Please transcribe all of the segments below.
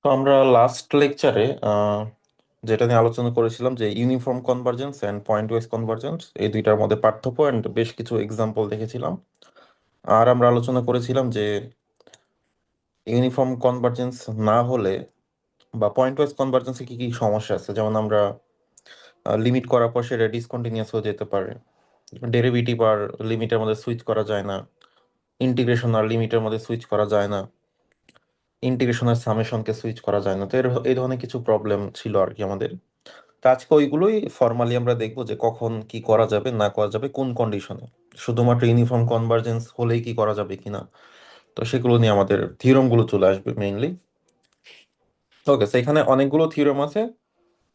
তো আমরা লাস্ট লেকচারে যেটা নিয়ে আলোচনা করেছিলাম যে uniform convergence and point wise convergence এই দুইটার মধ্যে পার্থক্য অ্যান্ড বেশ কিছু এক্সাম্পল দেখেছিলাম। আর আমরা আলোচনা করেছিলাম যে ইউনিফর্ম কনভার্জেন্স না হলে বা পয়েন্ট ওয়াইজ কনভার্জেন্সে কি কি সমস্যা আছে, যেমন আমরা লিমিট করার পর সেটা ডিসকন্টিনিউয়াস হয়ে যেতে পারে, ডেরিভেটিভ আর লিমিটের মধ্যে সুইচ করা যায় না, ইন্টিগ্রেশন আর লিমিটের মধ্যে সুইচ করা যায় না, ইন্টিগ্রেশনের সামেশনকে সুইচ করা যায় না। তো এই ধরনের কিছু প্রবলেম ছিল আর কি আমাদের। তো আজকে ওইগুলোই ফর্মালি আমরা দেখবো যে কখন কি করা যাবে না করা যাবে, কোন কন্ডিশনে, শুধুমাত্র ইউনিফর্ম কনভার্জেন্স হলেই কি করা যাবে কিনা। তো সেগুলো নিয়ে আমাদের থিওরাম গুলো চলে আসবে মেইনলি। ওকে, তো এখানে অনেকগুলো থিওরাম আছে।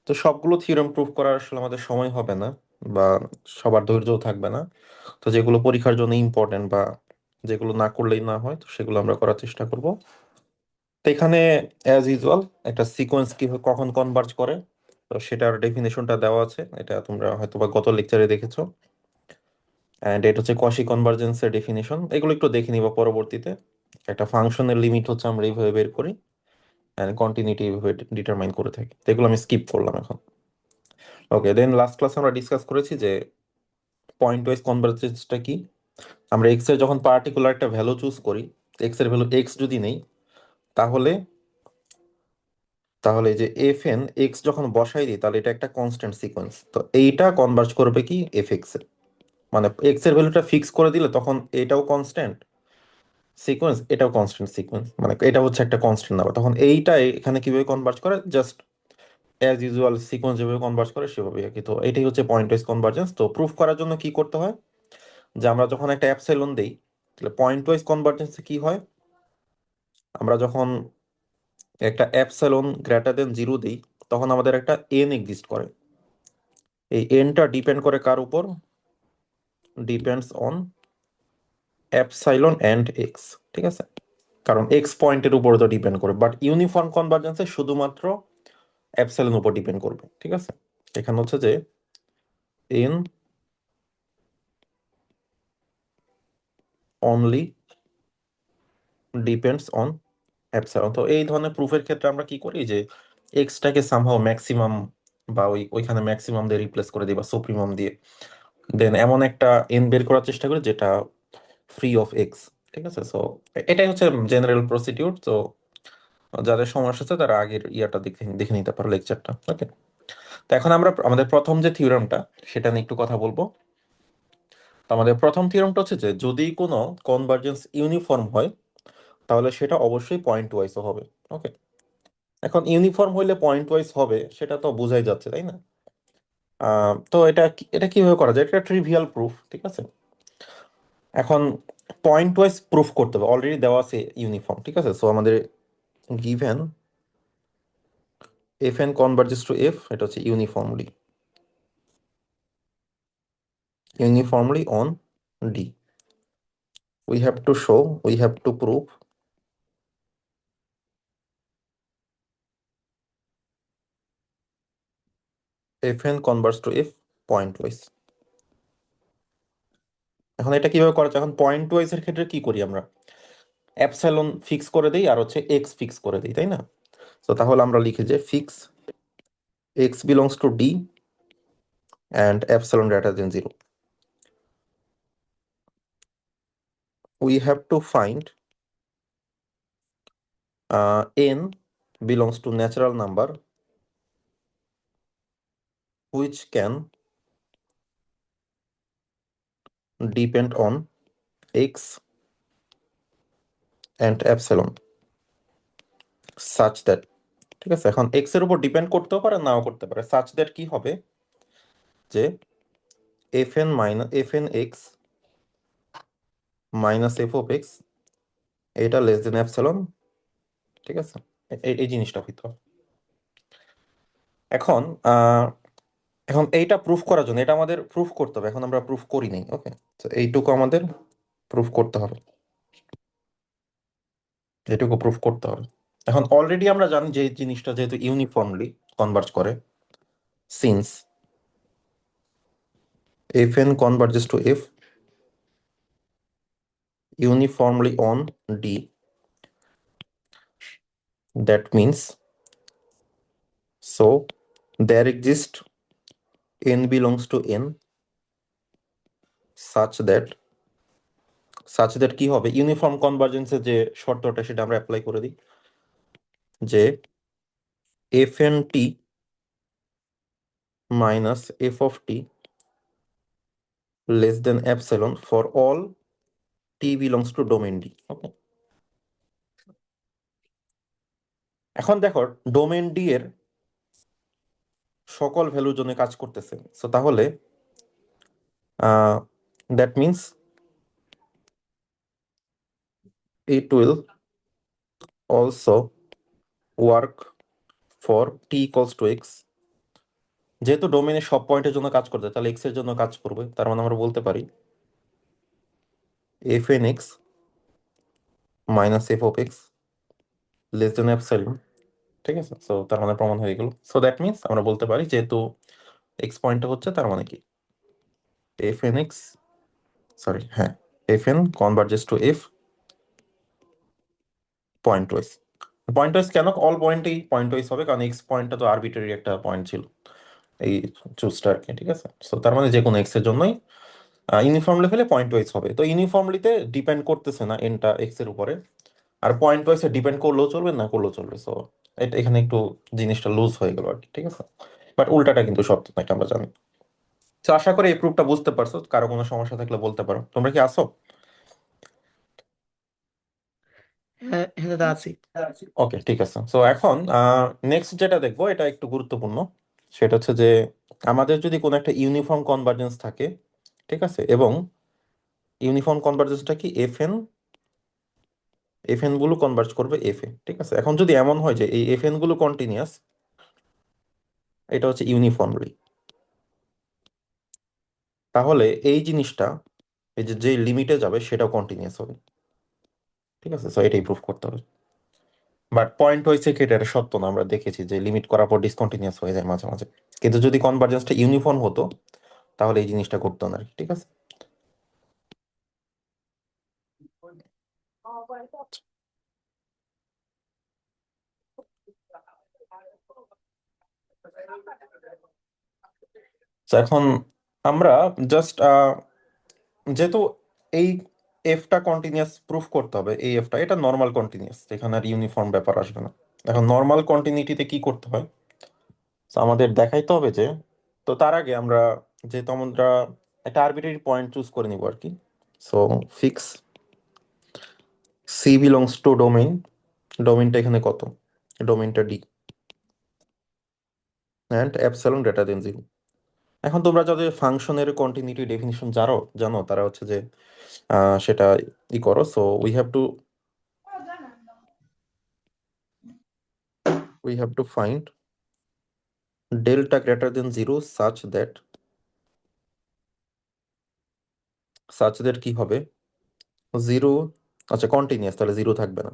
তো সবগুলো থিওরাম প্রুফ করার আসলে আমাদের সময় হবে না, বা সবার ধৈর্যও থাকবে না। তো যেগুলো পরীক্ষার জন্য ইম্পর্টেন্ট বা যেগুলো না করলেই না হয়, তো সেগুলো আমরা করার চেষ্টা করব। তো এখানে অ্যাজ ইউজুয়াল একটা সিকোয়েন্স কিভাবে কখন কনভার্জ করে, তো সেটার ডেফিনেশনটা দেওয়া আছে, এটা তোমরা হয়তোবা গত লেকচারে দেখেছো। অ্যান্ড এটা হচ্ছে কশি কনভার্জেন্সের ডেফিনেশন, এগুলো একটু দেখে নিবা পরবর্তীতে। একটা ফাংশনের লিমিট হচ্ছে আমরা এইভাবে বের করি, অ্যান্ড কন্টিনিউটি এইভাবে ডিটারমাইন করে থাকি। তো এগুলো আমি স্কিপ করলাম এখন। ওকে, দেন লাস্ট ক্লাসে আমরা ডিসকাস করেছি যে পয়েন্ট ওয়াইজ কনভার্জেন্সটা কি। আমরা এক্স এর যখন পার্টিকুলার একটা ভ্যালু চুজ করি, এক্স এর ভ্যালু এক্স যদি নেই, তাহলে তাহলে এই যে এফ এন এক্স যখন বসাই দিই, তাহলে এটা একটা কনস্ট্যান্ট সিকোয়েন্স। তো এইটা কনভার্জ করবে কি এফ এক্স এর, মানে এক্স এর ভ্যালুটা ফিক্স করে দিলে তখন এটাও কনস্ট্যান্ট সিকোয়েন্স, এটাও কনস্ট্যান্ট সিকোয়েন্স, মানে এটা হচ্ছে একটা কনস্ট্যান্ট নাম্বার। তখন এইটা এখানে কিভাবে কনভার্জ করে, জাস্ট অ্যাজ ইউজুয়াল সিকোয়েন্স যেভাবে কনভার্জ করে সেভাবে আর কি। তো এটাই হচ্ছে পয়েন্ট ওয়াইজ কনভার্জেন্স। তো প্রুফ করার জন্য কি করতে হয়, যে আমরা যখন একটা অ্যাপসাইলন দেই, তাহলে পয়েন্ট ওয়াইজ কনভার্জেন্সে কি হয়, আমরা যখন একটা অ্যাপসাইলন গ্রেটার দেন জিরো দিই, তখন আমাদের একটা এন এক্সিস্ট করে। এই এনটা ডিপেন্ড করে কার উপর, depends on epsilon and x, ঠিক আছে। কারণ এক্স পয়েন্টের উপর তো ডিপেন্ড করে, বাট ইউনিফর্ম কনভার্জেন্সে শুধুমাত্র অ্যাপসাইলন উপর ডিপেন্ড করবে, ঠিক আছে। এখানে হচ্ছে যে N only depends on epsilon. তো এই ধরনের প্রুফের ক্ষেত্রে আমরা কি করি, যে এক্সটাকে সামহাও ম্যাক্সিমাম বা ওইখানে ম্যাক্সিমাম দিয়ে রিপ্লেস করে দিই বা সুপ্রিমাম দিয়ে, দেন এমন একটা এন বের করার চেষ্টা করি যেটা ফ্রি অফ এক্স, ঠিক আছে। সো এটাই হচ্ছে জেনারেল প্রসিডিউর। তো যাদের সমস্যা আছে তারা আগের ইয়াটা দেখে দেখে নিতে পারো, লেকচারটা। ওকে, তো এখন আমরা আমাদের প্রথম যে থিওরামটা সেটা নিয়ে একটু কথা বলবো। তো আমাদের প্রথম থিওরামটা হচ্ছে যে যদি কোনো কনভার্জেন্স ইউনিফর্ম হয়, তাহলে সেটা অবশ্যই পয়েন্ট ওয়াইজ হবে। ওকে, এখন ইউনিফর্ম হইলে পয়েন্ট ওয়াইজ হবে সেটা তো বোঝাই যাচ্ছে, তাই না? তো এটা কিভাবে করা যায়, এটা ট্রিভিয়াল প্রুফ, ঠিক আছে। এখন পয়েন্ট ওয়াইজ প্রুফ করতে হবে, অলরেডি দেওয়া আছে ইউনিফর্ম, ঠিক আছে। সো আমাদের given F N converges to F, এটা হচ্ছে uniformly on D, we have to prove fn converts to f pointwise. এখন এটা কিভাবে করা যায়, এখন পয়েন্ট ওয়াইজ এর ক্ষেত্রে কি করি আমরা, অ্যাপসাইলন ফিক্স করে দেই আর হচ্ছে এক্স ফিক্স করে দিই, তাই না? তো তাহলে আমরা লিখি যে fix x belongs two D and epsilon greater than zero. We have to find n belongs to natural number which can depend on x and epsilon such that, ঠিক আছে। এখন x এর উপর ডিপেন্ড করতেও পারে নাও করতে পারে, such that কি হবে, যে fn x minus F of X এটা লেস দেন এপসিলন, ঠিক আছে। এই জিনিসটা হইতে হবে। এখন এখন এইটা প্রুফ করার জন্য এটা আমাদের প্রুফ করতে হবে, এখন আমরা প্রুফ করি নাই। ওকে, তো এইটুকু আমাদের প্রুফ করতে হবে, এটুকু প্রুফ করতে হবে। এখন অলরেডি আমরা জানি যে এই জিনিসটা যেহেতু ইউনিফর্মলি কনভার্জ করে, since F N converges to F uniformly on D, that means so there exists n belongs to n such that কি হবে, ইউনিফর্ম কনভার্জেন্সের যে শর্তটা সেটা আমরা অ্যাপ্লাই করে দিই, যে F N T minus F of t less than epsilon for all t belongs to domain D. Okay, এখন দেখো ডোমেন ডি এর সকল ভ্যালুর জন্য কাজ করতেছে, সো তাহলে that means it will also work for T equals to x. যেহেতু ডোমেনের সব পয়েন্টের জন্য কাজ করতে, তাহলে এক্স এর জন্য কাজ করবে, তার মানে আমরা বলতে পারি F N x minus F of x less than epsilon. ঠিক আছে, সো তার মানে প্রমাণ হয়ে গেল। সো দ্যাট মিনস আমরা বলতে পারি যেহেতু এক্স পয়েন্টটা হচ্ছে, তার মানে কি এফ এন এক্স, সরি হ্যাঁ, F N converges to F pointwise. Pointwise কেন, অল পয়েন্টেই পয়েন্ট ওয়াইজ হবে, কারণ এক্স পয়েন্টটা তো আরবিটারি একটা পয়েন্ট ছিল এই চুজটা আর কি। ঠিক আছে, সো তার মানে যে কোনো এক্স এর জন্যই ইউনিফর্ম লেভেলে পয়েন্ট ওয়াইজ হবে। তো ইউনিফর্মলিতে ডিপেন্ড করতেছে না এনটা এক্স এর উপরে, আর পয়েন্ট ওয়াইজে ডিপেন্ড করলেও চলবে না করলেও চলবে। সো এটা এখানে একটু জিনিসটা লুজ হয়ে গেল আর কি। ঠিক আছে, বাট উল্টাটা কিন্তু সত্য না, এটা আমরা জানি। তো আশা করি এই প্রুফটা বুঝতে পারছো, কারো কোনো সমস্যা থাকলে বলতে পারো। তোমরা কি আসো? হ্যাঁ হ্যাঁ দাদা আছি। ওকে, ঠিক আছে। সো এখন নেক্সট যেটা দেখবো এটা একটু গুরুত্বপূর্ণ, সেটা হচ্ছে যে আমাদের যদি কোনো একটা ইউনিফর্ম কনভার্জেন্স থাকে, ঠিক আছে, এবং ইউনিফর্ম কনভার্জেন্সটা কি এফ এন গুলো কনভার্জ করবে এফ এ। ঠিক আছে, এখন যদি এমন হয় যে এই এফ এন গুলো কন্টিনিউয়াস, এটা হচ্ছে ইউনিফর্মলি, তাহলে এই জিনিসটা এই যে যে লিমিটে যাবে সেটাও কন্টিনিউয়াস হবে। ঠিক আছে, সো এটাই প্রুফ করতে হবে। বাট পয়েন্ট হয়েছে কি, এটা সত্য না, আমরা দেখেছি যে লিমিট করার পর ডিসকন্টিনিউয়াস হয়ে যায় মাঝে মাঝে। কিন্তু যদি কনভার্জেন্সটা ইউনিফর্ম হতো তাহলে এই জিনিসটা করতো না আর কি। ঠিক আছে, তো এখন আমরা জাস্ট যেহেতু এই এফটা কন্টিনিউয়াস প্রুফ করতে হবে, এই এফটা এটা নর্মাল কন্টিনিউয়াস, এখানে আর ইউনিফর্ম ব্যাপার আসবে না। এখন নর্মাল কন্টিনিউটিতে কি করতে হয়, তো আমাদের দেখাইতে হবে যে, তো তার আগে আমরা যেহেতু আমরা একটা আরবিট্রারি পয়েন্ট চুজ করে নিব আর কি। So fix c belongs to domain, ডোমেইনটা এখানে কত, ডোমেইনটা D, and epsilon greater than 0। এখন তোমরা যাদের ফাংশনের কন্টিনিউটি ডেফিনিশন জানো জানো তারা হচ্ছে যে সেটা ই করো। So we have to find delta greater than 0 such that কি হবে, 0, আচ্ছা কন্টিনিউয়াস, তাহলে 0 থাকবে না।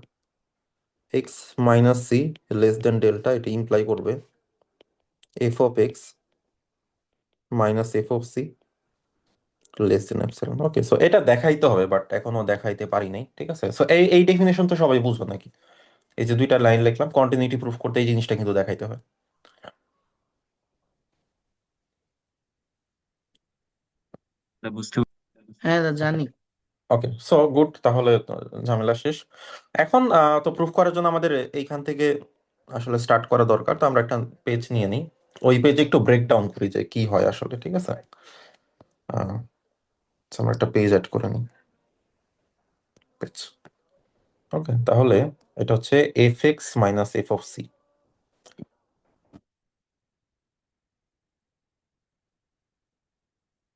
X minus C less than delta, এটা ইমপ্লাই করবে F of X minus F of C less than epsilon. Okay, so এটা দেখাইতে হবে, বাট এখনো দেখাইতে পারি নাই। ঠিক আছে, সো এই ডেফিনেশন তো সবাই বুঝো নাকি, এই যে দুইটা লাইন লিখলাম কন্টিনিউটি প্রুফ করতে, এই জিনিসটা কিন্তু দেখাইতে হয়। বুঝতে হ্যাঁ দাদা জানি। ওকে, সো গুড, তাহলে তো ঝামেলা শেষ। এখন তো প্রুফ করার জন্য আমাদের এইখান থেকে আসলে স্টার্ট করা দরকার। তো আমরা একটা পেজ নিয়ে নিই, ওই পেজে একটু ব্রেক ডাউন করি যে কি হয় আসলে। ঠিক আছে, so আমরা একটা পেজ অ্যাড করে নিই, পেজ। ওকে, তাহলে এটা হচ্ছে F X minus F of C.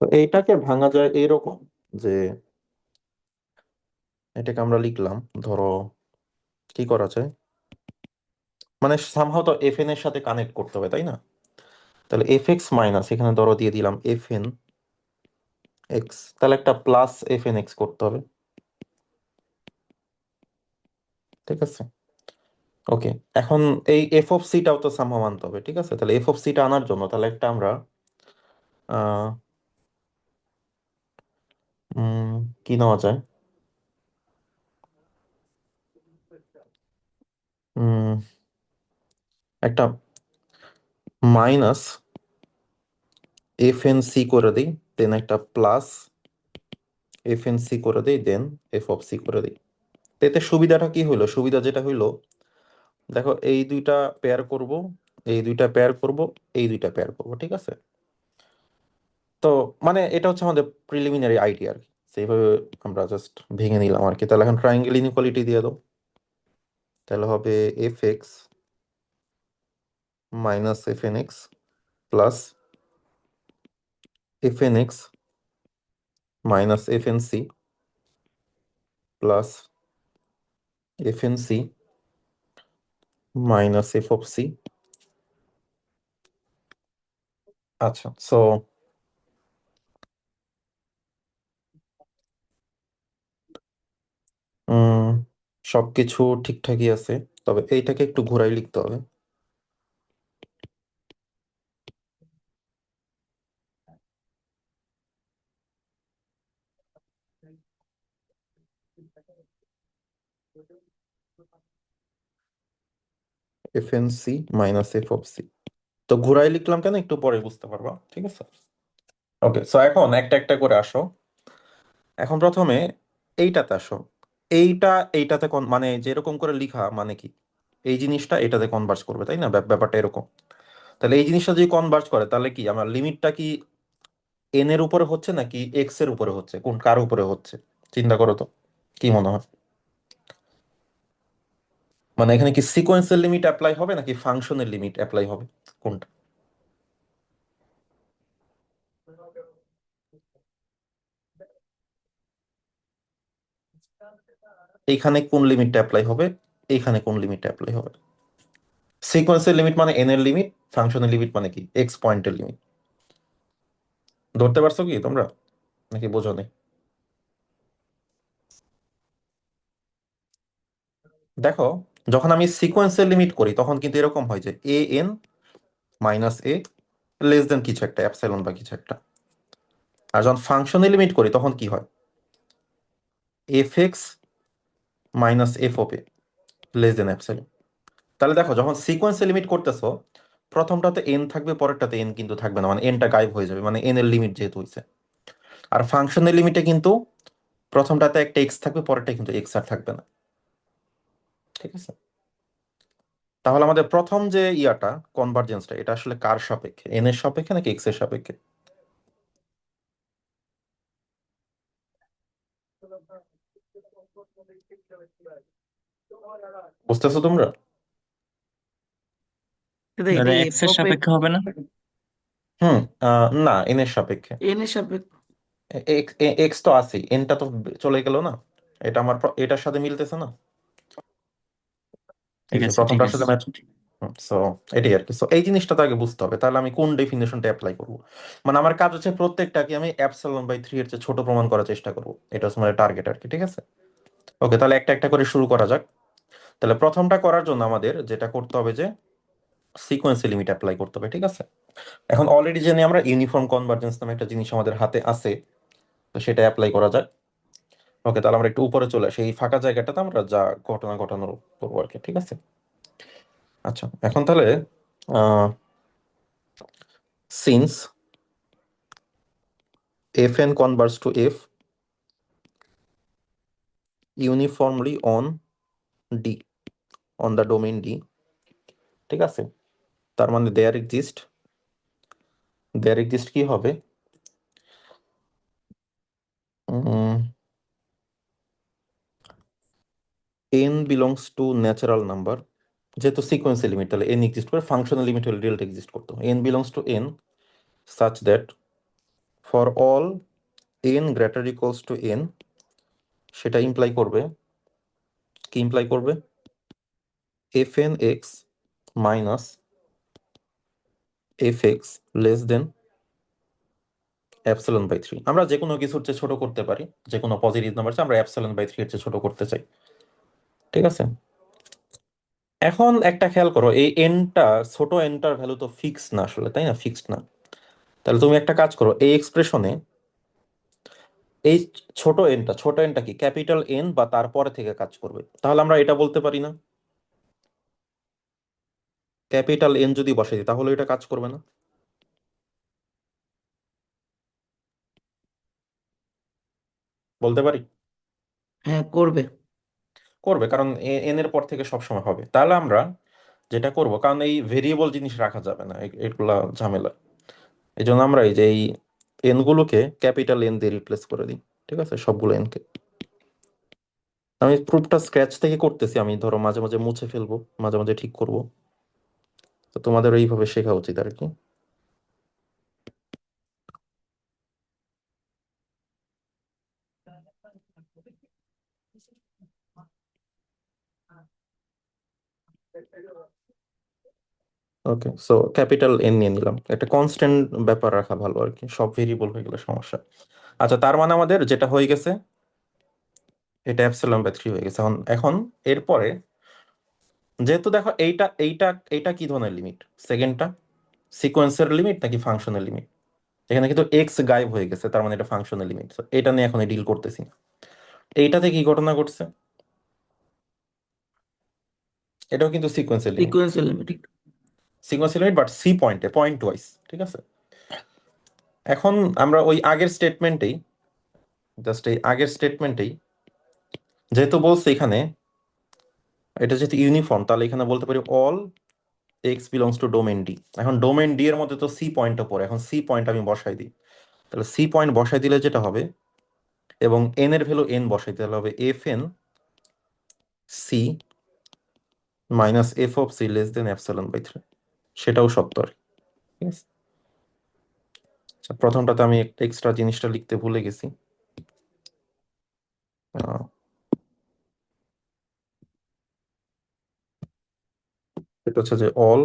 তো এইটাকে ভাঙা যায় এরকম যে, এটাকে আমরা লিখলাম, ধরো কি করা যায়, মানে সামহাও তো এফ এন এর সাথে কানেক্ট করতে হবে, তাই না? তাহলে এফ এক্স মাইনাস, এখানে ধরো দিয়ে দিলাম এফ এন এক্স, তাহলে একটা প্লাস এফ এন এক্স করতে হবে। ঠিক আছে, ওকে। এখন এই এফ অফ সিটাও তো সামহাও আনতে হবে। ঠিক আছে, তাহলে এফ অফ সিটা আনার জন্য তাহলে একটা আমরা আহ কি নেওয়া যায়, উম একটা মাইনাস এফ এন সি করে দিই, দেন একটা প্লাস এফ এন সি করে দিই, দেন এফ অফ সি করে দিই। তো এতে সুবিধাটা কি হইলো? সুবিধা যেটা হইলো, দেখো এই দুইটা পেয়ার করব, এই দুইটা পেয়ার করব, এই দুইটা পেয়ার করব, ঠিক আছে? তো মানে এটা হচ্ছে আমাদের প্রিলিমিনারি আইডিয়া আর কি, সেইভাবে আমরা জাস্ট ভেঙে নিলাম আর কি। তাহলে এখন ট্রায়াঙ্গেল ইনইকুয়ালিটি দিয়ে দাও। তাহলে হবে F X minus F N X plus F N x minus F N C plus F N C minus F of C. আচ্ছা, সো সবকিছু ঠিকঠাকই আছে, তবে এইটাকে একটু ঘোরাই লিখতে হবে। F N C minus F of C, তো ঘোরাই লিখলাম কেন একটু পরে বুঝতে পারবা, ঠিক আছে? ওকে, সো এখন একটা একটা করে আসো। এখন প্রথমে এইটাতে আসো। এইটা এইটাতে মানে যেরকম করে লিখা মানে কি, এই জিনিসটা এটাতে কনভার্জ করবে, তাই না? ব্যাপারটা এরকম। তাহলে এই জিনিসটা যদি কনভার্জ করে তাহলে কি আমার লিমিটটা কি এন এর উপরে হচ্ছে নাকি এক্স এর উপরে হচ্ছে, কোন কার উপরে হচ্ছে? চিন্তা করো তো, কি মনে হয়? মানে এখানে কি সিকোয়েন্সের লিমিট অ্যাপ্লাই হবে নাকি ফাংশনের লিমিট অ্যাপ্লাই হবে, কোনটা? এইখানে কোন লিমিটটা অ্যাপ্লাই হবে, এইখানে কোন লিমিটটা অ্যাপ্লাই হবে? সিকোয়েন্সের লিমিট মানে এন এর লিমিট, ফাংশনের লিমিট মানে কি এক্স পয়েন্টের লিমিট। ধরতে পারছো কি তোমরা, নাকি বোঝো নি? দেখো, যখন আমি সিকোয়েন্সের লিমিট করি তখন কিন্তু এরকম হয় যে A N minus A less than কিছু একটা অ্যাপসাইলন বা কিছু একটা। আর যখন ফাংশনের লিমিট করি তখন কি হয়? F X minus F of A less than epsilon. তাহলে দেখো, যখন সিকোয়েন্সে লিমিট করতেছো প্রথমটাতে এন থাকবে, পরেরটাতে এন কিন্তু থাকবে না, মানে এনটা গায়েব হয়ে যাবে, মানে এন এর লিমিট যেহেতু হয়েছে। আর ফাংশনের লিমিটে কিন্তু প্রথমটাতে একটা এক্স থাকবে, পরেরটা কিন্তু এক্স আর থাকবে না, ঠিক আছে? তাহলে আমাদের প্রথম যে ইয়াটা কনভার্জেন্সটা, এটা আসলে কার সাপেক্ষে, এন এর সাপেক্ষে নাকি এক্স এর সাপেক্ষে? বুঝতেছো তোমরা? দাদা এটা দাদা এফ এক্স এর অফ সাপেক্ষে হবে না? হুম। না, এন এর সাপেক্ষে। এন এর সাপেক্ষে। এক্স তো আছেই, এনটা তো চলে গেল না। এটা আমার এটার সাথে মিলতেছে না, এই ঠিক যে আছে, ঠিক প্রথমটার আছে। সাথে ম্যাচ। সো এটাই আর কি। সো এই জিনিসটা তো আগে বুঝতে হবে, তাহলে আমি কোন ডেফিনেশনটা অ্যাপ্লাই করবো। মানে আমার কাজ হচ্ছে প্রত্যেকটাকে আমি অ্যাপসাইলন বাই 3 এর চেয়ে ছোট প্রমাণ করার চেষ্টা করবো, এটা হচ্ছে আমার টার্গেট আর কি, ঠিক আছে? ওকে, তাহলে একটা একটা করে শুরু করা যাক। তাহলে প্রথমটা করার জন্য আমাদের যেটা করতে হবে যে সিকোয়েন্সে লিমিট অ্যাপ্লাই করতে হবে, ঠিক আছে? এখন অলরেডি জানি আমরা ইউনিফর্ম কনভার্জেন্স নামে একটা জিনিস আমাদের হাতে আছে, তো সেটা অ্যাপ্লাই করা যাক। ওকে, তাহলে আমরা একটু উপরে চলে আসি, এই ফাঁকা জায়গাটাতে আমরা যা ঘটনা ঘটানোর করবো আর কি, ঠিক আছে? আচ্ছা, এখন তাহলে since F N Converse to F uniformly on D, on the domain D, ঠিক আছে? তার মানে দেয়ার এক্সিস্ট কি হবে, N belongs to natural number. যেহেতু সিকোয়েন্সের লিমিট, তাহলে এন এক্সিস্ট করে, ফাংশনাল লিমিট হলে রিয়েলটা এক্সিস্ট করতো। N belongs to N such that for all n greater equals to n, সেটা ইমপ্লাই করবে, কি ইমপ্লাই করবে? F N x minus F x less than epsilon by 3। আমরা যে কোনো কিছুর চেয়ে ছোট করতে পারি, যে কোনো পজিটিভ নাম্বার চেয়ে আমরা অ্যাপসিলন বাই 3 এর চেয়ে ছোট করতে চাই, ঠিক আছে? এখন একটা খেয়াল করো, এই এনটা, ছোট এনটার ভ্যালু তো ফিক্স না আসলে, তাই না? ফিক্সড না। তাহলে তুমি একটা কাজ করো, এই এক্সপ্রেশনে এই ছোট এনটা কি ক্যাপিটাল এন বা তারপরে থেকে কাজ করবে, তাহলে আমরা এটা বলতে পারি না ক্যাপিটাল এন যদি বসাই দিই তাহলে এটা কাজ করবে না? বলতে পারি হ্যাঁ, করবে। করবে, কারণ এন এর পর থেকে সব সময় হবে। তাহলে আমরা যেটা করব, কারণ এই ভেরিয়েবল জিনিস রাখা যাবে না, এগুলা ঝামেলা। এই জন্য আমরা এই যে এই এন গুলোকে ক্যাপিটাল এন দিয়ে রিপ্লেস করে দিই। ঠিক আছে, সবগুলো এনকে। আমি প্রুফটা স্ক্র্যাচ থেকে করতেছি, আমি ধরো মাঝে মাঝে মুছে ফেলবো, মাঝে মাঝে ঠিক করব। তো তোমাদের এইভাবে শেখা উচিত আর কি। ওকে, সো ক্যাপিটাল এন নিয়ে নিলাম, একটা কনস্ট্যান্ট ব্যাপার রাখা ভালো আর কি, সব ভেরিয়েবল হয়ে গেলে সমস্যা। আচ্ছা, তার মানে আমাদের যেটা হয়ে গেছে, এটা অ্যাপসিলন বাই 3 হয়ে গেছে। এখন এখন এরপরে যেহেতু দেখো এইটা এইটা এইটা কি ধরনের লিমিট, সেকেন্ডটা সিকোয়েন্সের লিমিট নাকি ফাংশনের লিমিট? এখানে কিন্তু এক্স গায়েব হয়ে গেছে, তার মানে এটা ফাংশনের লিমিট। এটা নিয়ে এখন ডিল করতেছি না। এইটাতে কি ঘটনা ঘটছে? এটাও কিন্তু সিকোয়েন্সের লিমিট। Sequential limit. সিকোয়েন্সের লিমিট বাট সি পয়েন্টে, পয়েন্ট ওয়াইজ। ঠিক আছে, এখন আমরা ওই আগের স্টেটমেন্টেই, জাস্ট এই আগের স্টেটমেন্টেই যেহেতু বলছে এখানে এটা যেহেতু ইউনিফর্ম, তাহলে এখানে বলতে পারি all x belongs to domain D. এখন ডোমেন ডি এর মধ্যে তো সি পয়েন্টও পড়ে, এখন সি পয়েন্ট আমি বসাই দিই। তাহলে সি পয়েন্ট বসাই দিলে যেটা হবে, এবং এন এর ভ্যালু এন বসাই দিলে হবে F N C minus F of C less than epsilon by 3। সেটাও সত্য আর কি। ঠিক আছে, আচ্ছা, প্রথমটাতে আমি এক্সট্রা জিনিসটা লিখতে ভুলে গেছি। আহ, এটা হচ্ছে যে all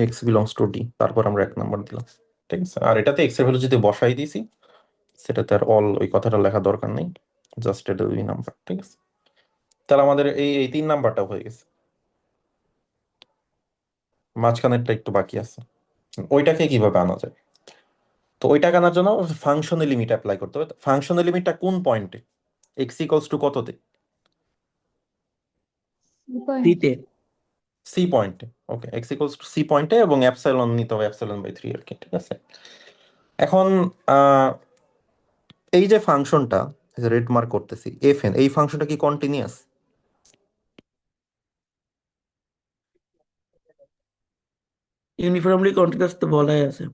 x belongs two D, তারপর আমরা 1 নম্বর দিলাম। ঠিক আছে, আর এটাতে এক্স এর ভ্যালু যদি বসাই দিয়েছি, সেটাতে আর অল ওই কথাটা লেখা দরকার নেই, জাস্ট এটা 2 নাম্বার। ঠিক আছে, তাহলে আমাদের এই এই 3 নাম্বারটাও হয়ে গেছে, মাঝখানেরটা একটু বাকি আছে। ওইটাকে কিভাবে আনা যায়? তো ওইটাকে আনার জন্য ফাংশনের লিমিট অ্যাপ্লাই করতে হবে। ফাংশনের লিমিটটা কোন পয়েন্টে? এক্স ইকলস টু কততে? সিতে। সি পয়েন্টে। ওকে, এক্স ইকলস টু সি পয়েন্টে, এবং অ্যাপসাইলন নিতে হবে অ্যাপসাইলন বাই 3 আর কি। ঠিক আছে, এখন আহ, এই যে ফাংশনটা রেড মার্ক করতেছি এফ এন, এই ফাংশনটা কি কন্টিনিউয়াস? ইউনিফর্মলি কন্টিনিউয়াস তো বলাই আছে।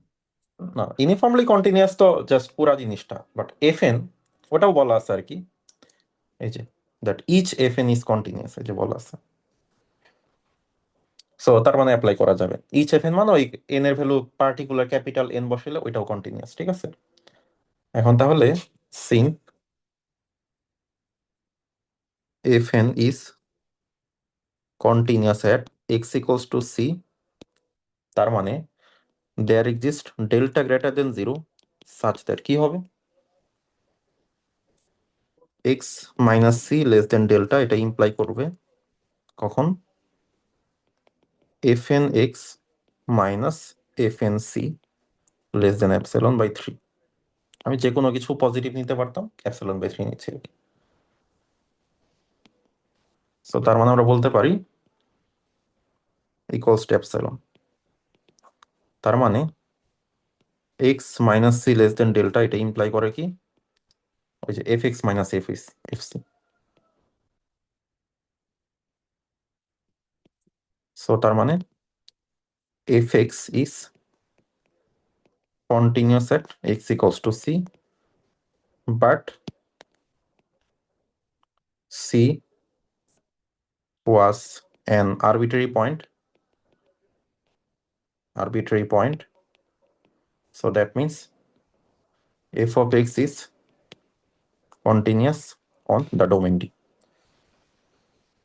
না, ইউনিফর্মলি কন্টিনিউয়াস তো জাস্ট পুরা জিনিসটা, বাট এফ এন ওটাও বলা আছে আর কি। এই যে that each F N is continuous, এই যে বলা আছে। সো তার মানে অ্যাপ্লাই করা যাবে, ইচ এফ এন মানে ওই এন এর ভ্যালু পার্টিকুলার ক্যাপিটাল এন বসাইলে ওইটাও কন্টিনিউয়াস। ঠিক আছে, এখন তাহলে since F N is continuous at X equals to C, তার মানে there exist delta greater than 0 such that কি হবে, X minus C less than delta. এটা ইমপ্লাই করবে কখন? F N x minus F N C less than epsilon by 3। আমি যে কোনো কিছু পজিটিভ নিতে পারতাম, এপসিলন বাই 3 নিচ্ছি। সো তার মানে আমরা বলতে পারি ইকুয়ালস টু এপসিলন। তার মানে X minus C less than delta, এটা ইমপ্লাই করে কি, ওই যে F X minus F S F C. So তার মানে F X is continuous at x equals to c, but c was an arbitrary point. So that means f of x is continuous on the domain D,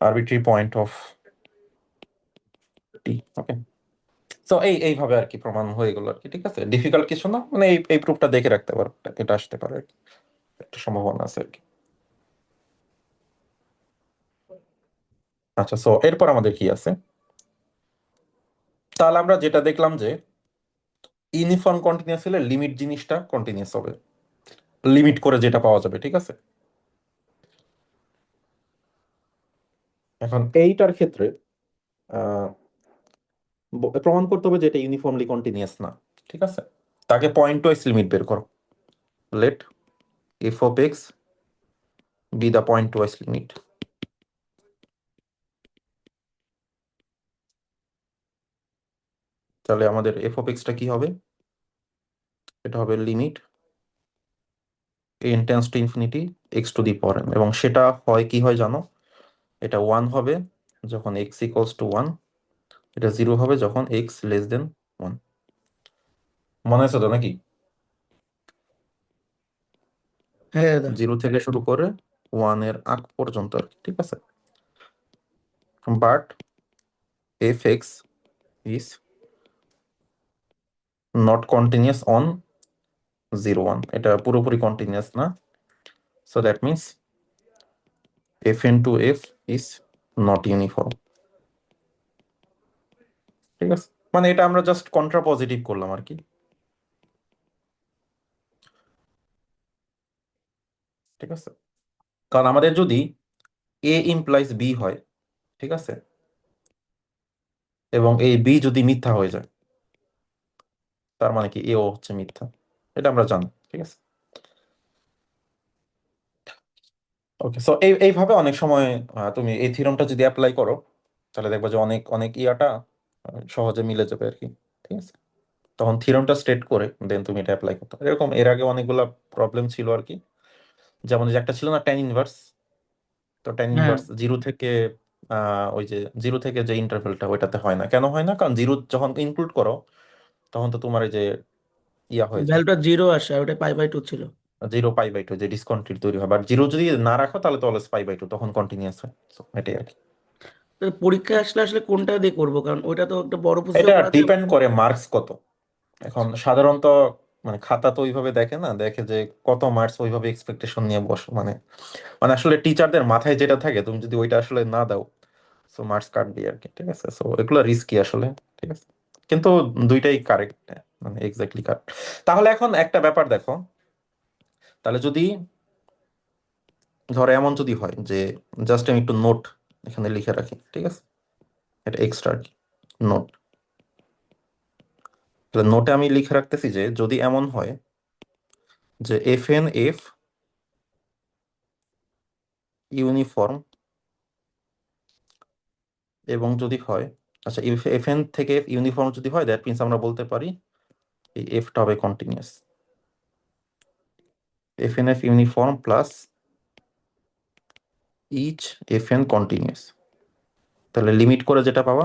arbitrary point of D. Okay, so এইভাবে আর কি প্রমাণ হয়ে গেল আর কি। ঠিক আছে, difficult কিছু না, মানে এই প্রুফটা দেখে রাখতে পারো, এটা আসতে পারে আর কি, একটা সম্ভাবনা আছে আর কি। আচ্ছা, সো এরপর আমাদের কি আছে? তাহলে আমরা যেটা দেখলাম যে ইউনিফর্ম কন্টিনিউয়াস হলে লিমিট জিনিসটা কন্টিনিউয়াস হবে, লিমিট করে যেটা পাওয়া যাবে। ঠিক আছে, এখন এইটার ক্ষেত্রে প্রমাণ করতে হবে যে এটা ইউনিফর্মলি কন্টিনিউয়াস না, ঠিক আছে? তাকে পয়েন্ট ওয়াইজ লিমিট বের করো। Let F of X be the pointwise limit. তাহলে আমাদের এফ অফ এক্সটা কি হবে? এটা হবে limit n tends to infinity X to the power n, এবং সেটা হয় কি হয় জানো? এটা 1 হবে যখন এক্স ইকুয়ালস টু 1, এটা 0 হবে যখন এক্স লেস দেন 1। মনে আছে তো নাকি? হ্যাঁ দাদা। 0 থেকে শুরু করে 1 এর আগ পর্যন্ত আর কি, ঠিক আছে? But F X is not continuous on 0 1, এটা পুরোপুরি কন্টিনিউয়াস না। So that means F N to F is not uniform, ঠিক আছে? মানে এটা আমরা জাস্ট কন্ট্রা পজিটিভ করলাম আর কি, ঠিক আছে? কারণ আমাদের যদি এ ইমপ্লাইজ বি হয়, ঠিক আছে, এবং এই বি যদি মিথ্যা হয়ে যায়, তার মানে কি এও হচ্ছে মিথ্যা, এটা আমরা জানি, ঠিক আছে? ওকে, সো এইভাবে অনেক সময় তুমি এই থিওরামটা যদি অ্যাপ্লাই করো, তাহলে দেখবা যে অনেক অনেক ইয়াটা সহজে মিলে যাবে আর কি, ঠিক আছে? তখন থিওরামটা স্টেট করে দেন তুমি এটা অ্যাপ্লাই করতে পারো। এরকম এর আগে অনেকগুলা প্রবলেম ছিল আর কি, যেমন যে একটা ছিল না ট্যান ইনভার্স। তো ট্যান হ্যাঁ, ইনভার্স জিরো থেকে ওই যে জিরো থেকে যে ইন্টারভেলটা ওইটাতে হয় না, কেন হয় না? কারণ জিরো যখন ইনক্লুড করো তখন তো তোমার এই যে ইয়া হয়ে যায়, ভ্যালুটা 0 আসে আর ওটা π/2 ছিল। 0 π/2 যে ডিসকন্টিনিউটি তৈরি হয়। বাট জিরো যদি না রাখো তাহলে তো অলওয়েজ π/2, তখন কন্টিনিউয়াস হয়। So, এটাই আর কি। তো পরীক্ষায় আসলে আসলে কোনটা দিয়ে করবো, কারণ ওইটা তো একটা বড় এটা প্রসেসর করা যায়। ডিপেন্ড করে মার্কস কত। এখন সাধারণত মানে খাতা তো ওইভাবে দেখে না, দেখে যে কত মার্কস ওইভাবে এক্সপেকটেশন নিয়ে বসো। মানে মানে আসলে টিচারদের মাথায় যেটা থাকে, তুমি যদি ওইটা আসলে না দাও, সো মার্কস কাটবে আর কি, ঠিক আছে? সো এগুলো রিস্কি আসলে, ঠিক আছে? কিন্তু দুইটাই কারেক্ট, মানে এক্স্যাক্টলি কারেক্ট। তাহলে এখন একটা ব্যাপার দেখো, তাহলে যদি ধরো এমন যদি হয় যে, জাস্ট আমি একটু নোট এখানে লিখে রাখি, ঠিক আছে? এটা এক্সট্রা আর কি, নোট। তাহলে নোটে আমি লিখে রাখতেছি যে যদি এমন হয় যে এফ এন এফ ইউনিফর্ম, এবং যদি হয়, আচ্ছা, এফ এন থেকে এফ ইউনিফর্ম যদি হয়, দ্যাট মিনস আমরা বলতে পারি এই এফটা হবে continuous. F N F uniform plus each F N continuous, তাহলে লিমিট করে যেটা পাওয়া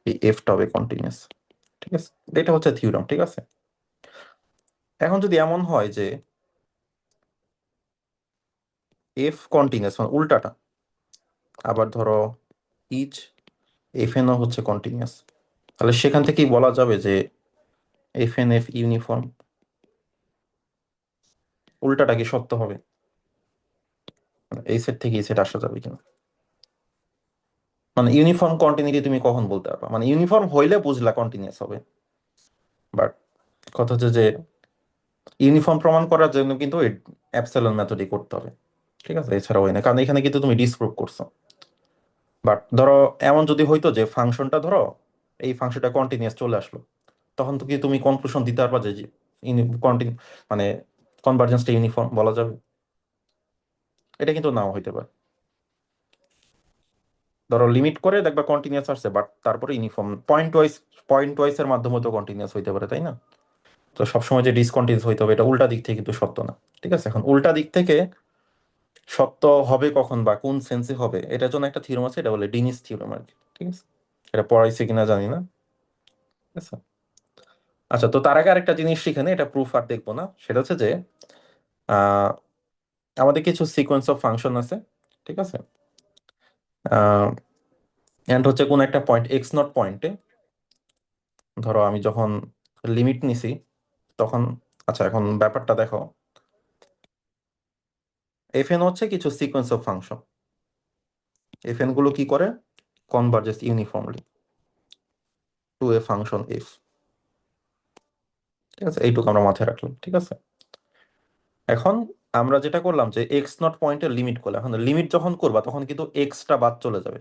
এই এফটা হবে কন্টিনিউয়াস, ঠিক আছে? এটা হচ্ছে থিওরাম, ঠিক আছে? এখন যদি এমন হয় যে এফ কন্টিনিউয়াস, মানে উল্টাটা, আবার ধরো ইচ এফ এনও হচ্ছে কন্টিনিউয়াস, তাহলে সেখান থেকেই বলা যাবে যে এফ এন এফ ইউনিফর্ম, উল্টাটা কি সত্য হবে? মানে এই সেট থেকে এই সেট আসা যাবে কিনা? মানে ইউনিফর্ম কন্টিনিউটি তুমি কখন বলতে পারবা? মানে ইউনিফর্ম হইলে বুঝলা কন্টিনিউয়াস হবে, বাট কথা হচ্ছে যে ইউনিফর্ম প্রমাণ করার জন্য কিন্তু অ্যাপসাইলন মেথডই করতে হবে, ঠিক আছে? এছাড়া হয় না, কারণ এখানে কিন্তু তুমি ডিসপ্রুভ করছো। বাট ধরো এমন যদি হইতো যে ফাংশনটা, ধরো এই ফাংশনটা কন্টিনিউয়াস চলে আসলো, তখন তো কি তুমি কনক্লুশন দিতে পারবা যে কন্টিনিউ, মানে কনভার্জেন্সটা ইউনিফর্ম বলা যাবে? এটা কিন্তু নাও হইতে পারে। ধরো লিমিট করে দেখবা কন্টিনিউয়াস আসছে, বাট তারপরে ইউনিফর্ম পয়েন্ট ওয়াইজ এর মাধ্যমে তো কন্টিনিউয়াস হইতে পারে, তাই না? তো সবসময় যে ডিসকন্টিনিউয়াস হইতে হবে এটা উল্টা দিক থেকে কিন্তু সত্য না, ঠিক আছে? এখন উল্টা দিক থেকে সত্য হবে কখন বা কোন সেন্সে হবে, এটার জন্য একটা থিওরাম আছে, এটা বলে ডিনিস থিওরাম আর কি, ঠিক আছে? এটা পড়াইছে কিনা জানি না, ঠিক আছে? আচ্ছা, তো তার আগে আরেকটা জিনিস শিখে এটা প্রুফ আর দেখবো না, সেটা হচ্ছে যে আহ আমাদের কিছু সিকোয়েন্স অফ ফাংশন আছে, ঠিক আছে? এন্ড হচ্ছে কোন একটা পয়েন্ট এক্স নট পয়েন্টে, ধরো আমি যখন লিমিট নিছি তখন, আচ্ছা এখন ব্যাপারটা দেখো, এফ এন হচ্ছে কিছু sequence of function, F N গুলো কি করে? কনভার্জেস ইউনিফর্মলি টু এ ফাংশন এফ, ঠিক আছে? এইটুকু আমরা মাথায় রাখলাম, ঠিক আছে? এখন আমরা যেটা করলাম যে এক্স নট পয়েন্টের লিমিট করলাম, এখন লিমিট যখন করবা তখন কিন্তু এক্সটা বাদ চলে যাবে,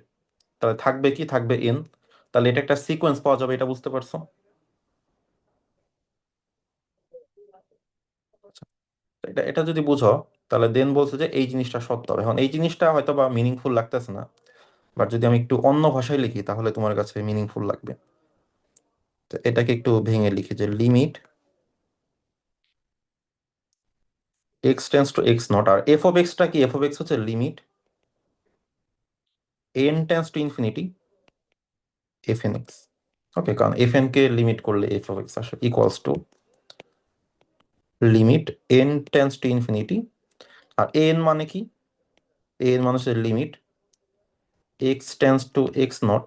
তাহলে থাকবে কি? থাকবে এন। তাহলে এটা একটা সিকোয়েন্স পাওয়া যাবে, এটা বুঝতে পারছো? আচ্ছা, তো এটা এটা যদি বুঝো, তাহলে দেন বলছে যে এই জিনিসটা সত্য হবে। এখন এই জিনিসটা হয়তো বা মিনিংফুল লাগতেছে না, বাট যদি আমি একটু অন্য ভাষায় লিখি তাহলে তোমার কাছে মিনিংফুল লাগবে। তো এটাকে একটু ভেঙে লিখি যে limit x tends to x naught, আর এফ অফ এক্সটা কি, এফ অফ এক্স হচ্ছে limit N tends to infinity F N x. Okay, কারণ এফ এন কে লিমিট করলে এফ অফ এক্স আসে equals to limit N tends to infinity, আর n মানে কি, এন মানে হচ্ছে limit x tends to x naught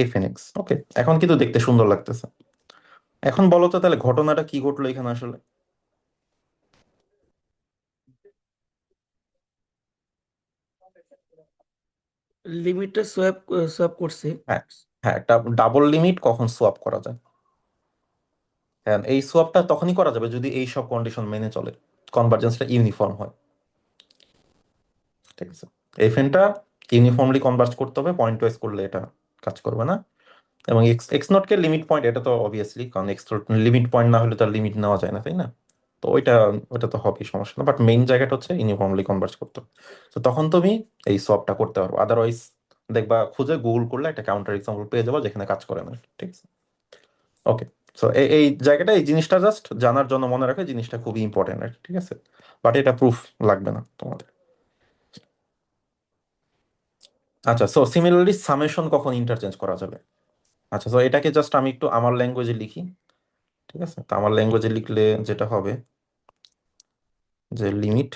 f N x. Okay, এখন কিন্তু দেখতে সুন্দর লাগতেছে। এখন বলো তো তাহলে ঘটনাটা কি ঘটলো এখানে আসলে? লিমিটটা সোয়াপ সোয়াপ করছে। হ্যাঁ, হ্যাঁ, একটা ডাবল লিমিট কখন সোয়াপ করা যায়? হ্যাঁ, এই সোয়াপটা তখনই করা যাবে যদি এই সব কন্ডিশন মেনে চলে, কনভার্জেন্সটা ইউনিফর্ম হয়। ঠিক আছে, এফএনটা ইউনিফর্মলি কনভার্জ করতে হবে, পয়েন্ট ওয়াইজ করলে এটা কাজ করবে না। এবং x x not K limit point, এটা তো অবভিয়াসলি, কারণ এক্স লিমিট পয়েন্ট না হলে তার লিমিট নেওয়া যায় না, তাই না? তো ওইটা ওটা তো হবেই, সমস্যা না, বাট মেইন জায়গাটা হচ্ছে ইউনিফর্মলি কনভার্জ করতে হবে। তো তখন তুমি এই সোয়াপটা করতে পারবে, আদারওয়াইজ দেখবা খুঁজে গুগল করলে একটা কাউন্টার এক্সাম্পল পেয়ে যাবো যেখানে কাজ করে না। ঠিক আছে, ওকে। সো এই এই জায়গাটা, এই জিনিসটা জাস্ট জানার জন্য মনে রাখে, জিনিসটা খুবই ইম্পর্টেন্ট, ঠিক আছে? বাট এটা প্রুফ লাগবে না তোমাদের। আচ্ছা, সো সিমিলারলি সামেশন কখন ইন্টারচেঞ্জ করা যাবে? আচ্ছা, তো এটাকে জাস্ট আমি একটু আমার ল্যাঙ্গুয়েজে লিখি। ঠিক আছে, তো আমার ল্যাঙ্গুয়েজে লিখলে যেটা হবে যে limit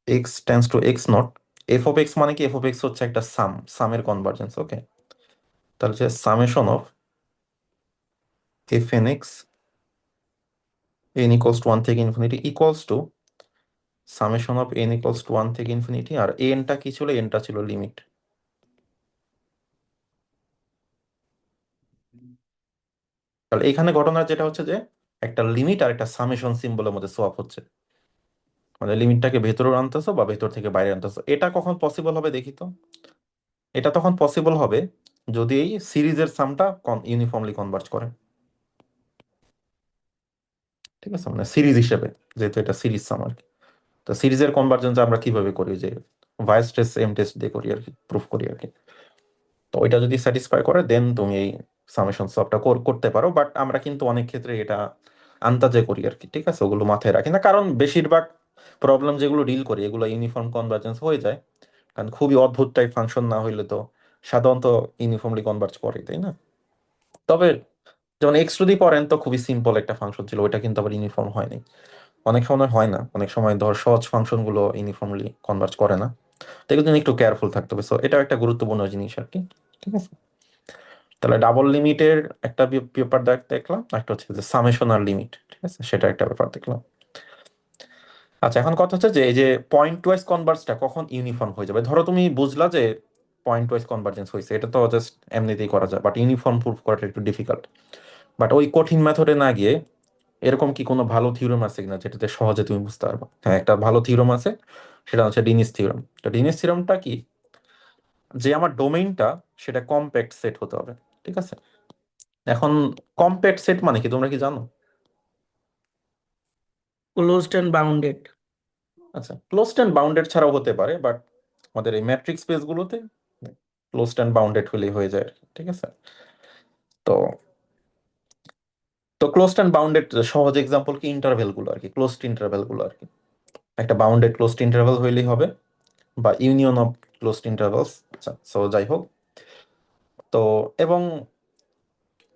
x tends to x naught F of X মানে কি, এফ অফ এক্স হচ্ছে একটা সামের কনভার্জেন্স। ওকে, তাহলে হচ্ছে summation of F N x n equals to one থেকে infinity equals to summation of n equals to one থেকে infinity, আর এনটা কি ছিল, এনটা ছিল লিমিট। তাহলে এখানে ঘটনা যেটা হচ্ছে যে একটা লিমিট আর একটা সামেশন সিম্বলের মধ্যে সোয়াপ হচ্ছে, মানে লিমিটটাকে ভেতরে আনতেছো বা ভেতর থেকে বাইরে আনতেছো। এটা কখন পসিবল হবে দেখি তো? এটা তখন পসিবল হবে যদি এই সিরিজের সামটা ইউনিফর্মলি কনভার্জ করে। ঠিক আছে, মানে সিরিজ হিসেবে, যেহেতু এটা সিরিজ সাম আর কি। তো সিরিজের কনভার্জেন্স আমরা কিভাবে করি, যে ভাইস টেস্ট এম টেস্ট দিয়ে করি আর কি, প্রুফ করি আর কি। তো ওইটা যদি স্যাটিসফাই করে দেন তুমি এই সামেশন সবটা করতে পারো, বাট আমরা কিন্তু অনেক ক্ষেত্রে এটা আন্দাজে করি আর কি। ঠিক আছে, ওগুলো মাথায় রাখি না, কারণ বেশিরভাগ প্রবলেম যেগুলো ডিল করি এগুলো ইউনিফর্ম কনভার্জেন্স হয়ে যায়, কারণ খুবই অদ্ভুত টাইপ ফাংশন না হইলে তো সাধারণত ইউনিফর্মলি কনভার্জ করে, তাই না? তবে যেমন x to the power N তো খুবই সিম্পল একটা ফাংশন ছিল, ওইটা কিন্তু আবার ইউনিফর্ম হয়নি। অনেক সময় হয় না, অনেক সময় ধর সহজ ফাংশন গুলো ইউনিফর্মলি কনভার্জ করে না। তো এগুলো জন্য একটু কেয়ারফুল থাকতে হবে, সো এটা একটা গুরুত্বপূর্ণ জিনিস আর কি। ঠিক আছে, তাহলে ডাবল লিমিটের একটা ব্যাপার দেখলাম, একটা হচ্ছে যে সামেশন আর লিমিট। ঠিক আছে, সেটা একটা ব্যাপার দেখলাম। আচ্ছা, এখন কথা হচ্ছে যে এই যে পয়েন্ট ওয়াইজ কনভার্জটা কখন ইউনিফর্ম হয়ে যাবে? ধরো তুমি বুঝলা যে পয়েন্ট ওয়াইজ কনভার্জেন্স হয়েছে, এটা তো জাস্ট এমনিতেই করা যায়, বাট ইউনিফর্ম প্রুফ করাটা একটু ডিফিকাল্ট। বাট ওই কঠিন মেথডে না গিয়ে এরকম কি কোনো ভালো থিওরেম আছে কিনা যেটাতে সহজে তুমি বুঝতে পারবে? হ্যাঁ, একটা ভালো থিওরেম আছে, সেটা হচ্ছে ডিনিস থিওরেম। তো ডিনিস থিওরেমটা কি, যে আমার ডোমেইনটা সেটা কম্প্যাক্ট সেট হতে হবে। ঠিক আছে, এখন কম্প্যাক্ট সেট মানে কি তোমরা কি জানো? Closed and bounded. আচ্ছা, ক্লোজড অ্যান্ড বাউন্ডেড ছাড়াও হতে পারে, বাট আমাদের এই ম্যাট্রিক্স স্পেস গুলোতে ক্লোজড অ্যান্ড বাউন্ডেড হলেই হয়ে যায় আর কি। ঠিক আছে, তো তো ক্লোজড অ্যান্ড বাউন্ডেড সহজ এক্সাম্পল কি, ইন্টারভেল গুলো আর কি, ক্লোজড ইন্টারভেল গুলো আর কি। একটা বাউন্ডেড ক্লোজড ইন্টারভেল হইলেই হবে, বা ইউনিয়ন অফ ক্লোজড ইন্টারভেলস। আচ্ছা, সো যাই হোক, তো এবং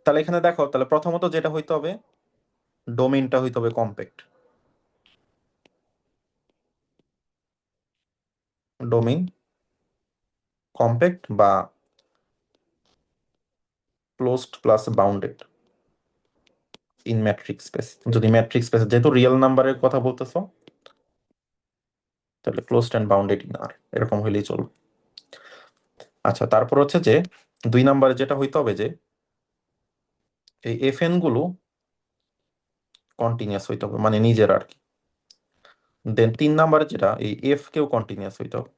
তাহলে এখানে দেখো, তাহলে প্রথমত যেটা হইতে হবে, ডোমেইনটা হইতে হবে কম্প্যাক্ট। ডোমেইন কম্প্যাক্ট বা closed plus bounded in matrix space. যদি ম্যাট্রিক্স স্পেস, যেহেতু রিয়েল নাম্বারের কথা বলতেছো, তাহলে ক্লোজড অ্যান্ড বাউন্ডেড ইন আর, এরকম হইলেই চলবে। আচ্ছা, তারপর হচ্ছে যে 2 নম্বরে যেটা হইতে হবে যে এই এফ এন গুলো কন্টিনিউয়াস হইতে হবে, মানে নিজের আর কি। দেন 3 নম্বরে যেটা, এই এফ কেও কন্টিনিউয়াস হইতে হবে।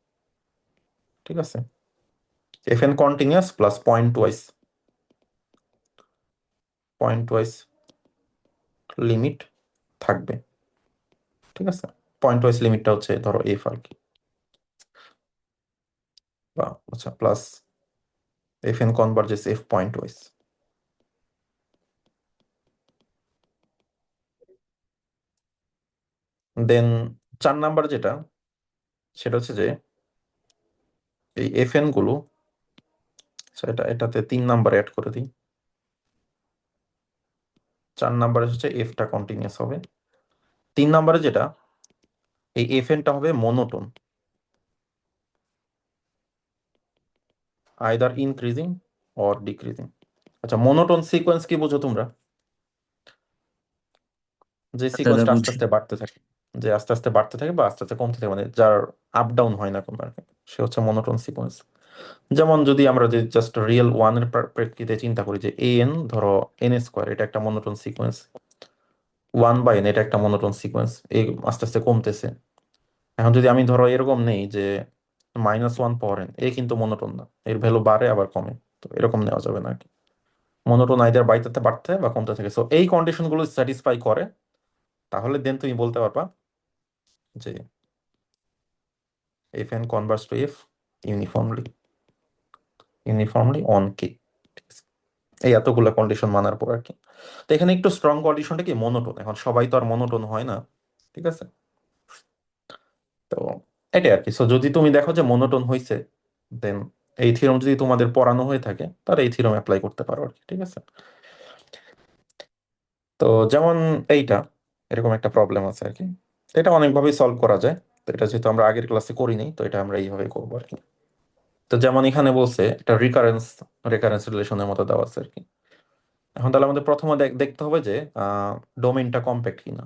ঠিক আছে, F N continuous plus point wise limit থাকবে। ঠিক আছে, পয়েন্ট ওয়াইজ লিমিটটা হচ্ছে ধরো এফ আর কি, বা আচ্ছা plus F N converges f pointwise. Then 4 number যেটা, সেটা হচ্ছে যে এই এফ এন গুলো, এটাতে 3 নাম্বার অ্যাড করে দিই। 4 নাম্বারে হচ্ছে এফটা কন্টিনিউয়াস হবে। 3 নাম্বারে যেটা, এই এফ এনটা হবে monotone, either increasing or decreasing. আচ্ছা, মোনোটোন সিকোয়েন্স কি বুঝো তোমরা? যে আচ্ছা দাদা সিকোয়েন্সটা আস্তে বুঝি। আস্তে বাড়তে থাকে, যে আস্তে আস্তে বাড়তে থাকে বা আস্তে আস্তে কমতে থাকে, মানে যার আপ ডাউন হয় না কোনো আর কি, সে হচ্ছে মোনোটোন সিকোয়েন্স। যেমন যদি আমরা যে জাস্ট রিয়েল ওয়ানের প্রেক্ষিতে চিন্তা করি, যে এ এন ধরো এন স্কোয়ার, এটা একটা মোনোটোন সিকোয়েন্স, 1/n এটা একটা মোনোটোন সিকোয়েন্স, এই আস্তে আস্তে কমতেছে। এখন যদি আমি ধরো এরকম নেই যে -1/n, এ কিন্তু মোনোটোন না, এর ভ্যালু বাড়ে আবার কমে, তো এরকম নেওয়া যাবে না আর কি। মোনোটোন আইদার বাড়তে বা কমতে থাকে। সো এই কন্ডিশনগুলো স্যাটিসফাই করে, তাহলে দেন তুমি বলতে পারবা যে F N Converse to F uniformly on K. এই এতগুলো কন্ডিশন মানার পর আর কি। তো এখানে একটু স্ট্রং কন্ডিশনটা কি মোনোটোন, এখন সবাই তো আর মোনোটোন হয় না। ঠিক আছে, তো এটাই আর কি। সো যদি তুমি দেখো যে মোনোটোন হয়েছে, দেন এই থিওরাম যদি তোমাদের পড়ানো হয়ে থাকে, তাহলে এই থিওরাম অ্যাপ্লাই করতে পারো আর কি। ঠিক আছে, তো যেমন এইটা, এরকম একটা প্রবলেম আছে আর কি। তো এটা অনেকভাবেই সলভ করা যায়। তো এটা যেহেতু আমরা আগের ক্লাসে করিনি, তো এটা আমরা এইভাবে করবো আর কি। তো যেমন এখানে বলছে এটা রেকারেন্স রিলেশনের মতো দেওয়া আছে আর কি। এখন তাহলে আমাদের প্রথমে দেখতে হবে যে ডোমেইনটা কম্প্যাক্ট কিনা।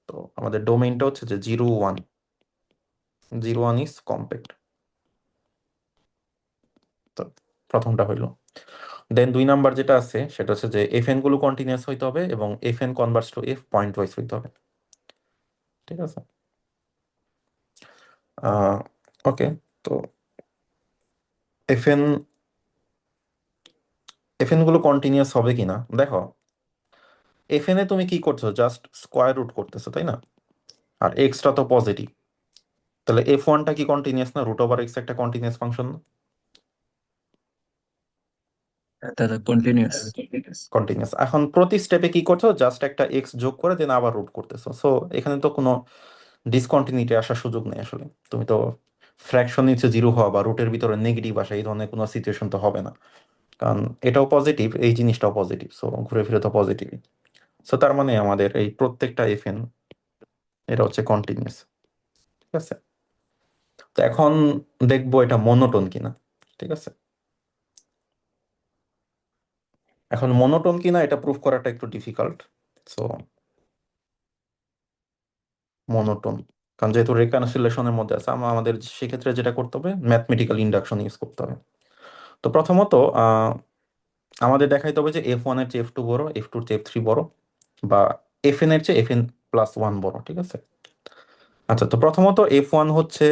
তো আমাদের ডোমেইনটা হচ্ছে যে 0 1, 0 1 ইজ কম্প্যাক্ট। তো প্রথমটা হইলো। দেন 2 নাম্বার যেটা আছে সেটা হচ্ছে যে এফ এন গুলো কন্টিনিউয়াস হইতে হবে এবং F N Converse to F pointwise হইতে হবে। ঠিক আছে, ওকে। তো এফ এন গুলো কন্টিনিউয়াস হবে কিনা দেখো। এফ এন এ তুমি কি করছো, জাস্ট স্কোয়ার রুট করতেছো, তাই না? আর এক্সটা তো পজিটিভ, তাহলে F1টা কি কন্টিনিউয়াস না? √x একটা কন্টিনিউয়াস ফাংশন না? হ্যাঁ দাদা কন্টিনিউয়াস। কন্টিনিউয়াস। এখন প্রতি স্টেপে কি করছো, জাস্ট একটা এক্স যোগ করে দেন আবার রুট করতেছো। সো এখানে তো কোনো ডিসকন্টিনিউটি আসার সুযোগ নেই আসলে। তুমি তো ফ্র্যাকশন নিচে 0 হওয়া বা রুটের ভিতরে নেগেটিভ আসা, এই ধরনের কোনো সিচুয়েশন তো হবে না, কারণ এটাও পজিটিভ, এই জিনিসটাও পজিটিভ, সো ঘুরে ফিরে তো পজিটিভই। সো তার মানে আমাদের এই প্রত্যেকটা এফ এন এটা হচ্ছে কন্টিনিউয়াস। ঠিক আছে, তো এখন দেখবো এটা মোনোটোন কিনা। ঠিক আছে, এখন মোনোটোন কিনা এটা প্রুফ করাটা একটু ডিফিকাল্ট। সো মোনোটোন, কারণ যেহেতু রেকনসিলেশনের মধ্যে আছে, আমাদের সেক্ষেত্রে যেটা করতে হবে, ম্যাথমেটিক্যাল ইন্ডাকশন ইউজ করতে হবে। তো প্রথমত আমাদের দেখাইতে হবে যে F1 এর চেয়ে F2 বড়, F2 এর চেয়ে F3 বড়, বা Fn এর চেয়ে Fn+1 বড়। ঠিক আছে, আচ্ছা, তো প্রথমত F1 হচ্ছে,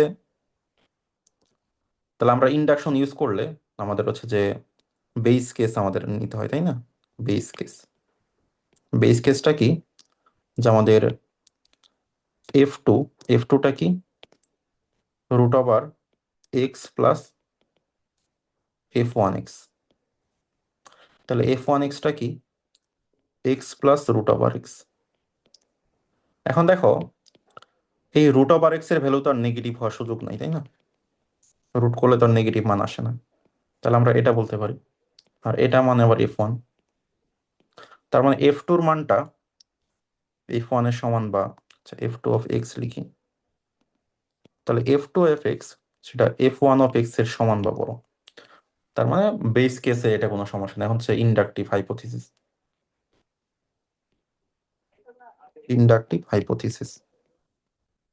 তাহলে আমরা ইন্ডাকশন ইউজ করলে আমাদের হচ্ছে যে বেস কেস আমাদের নিতে হয়, তাই না? বেস কেস, কেসটা কি, যে আমাদের F2, F2টা কি, √x+F1x। তাহলে F1x-টা কি, x+√x। এখন দেখো, এই √x এর ভ্যালু তো আর নেগেটিভ হওয়ার সুযোগ নাই, তাই না? রুট করলে তো আর নেগেটিভ মান আসে না। তাহলে আমরা এটা বলতে পারি। আর এটা মানে আবার F1, তার মানে F2-র মানটা F1 এর সমান, বা F2 of x লিখি, তাহলে F2 of x সেটা F1 of x এর সমান বা বড়। তার মানে বেস কেসে এটা কোনো সমস্যা নেই। এখন হচ্ছে inductive hypothesis.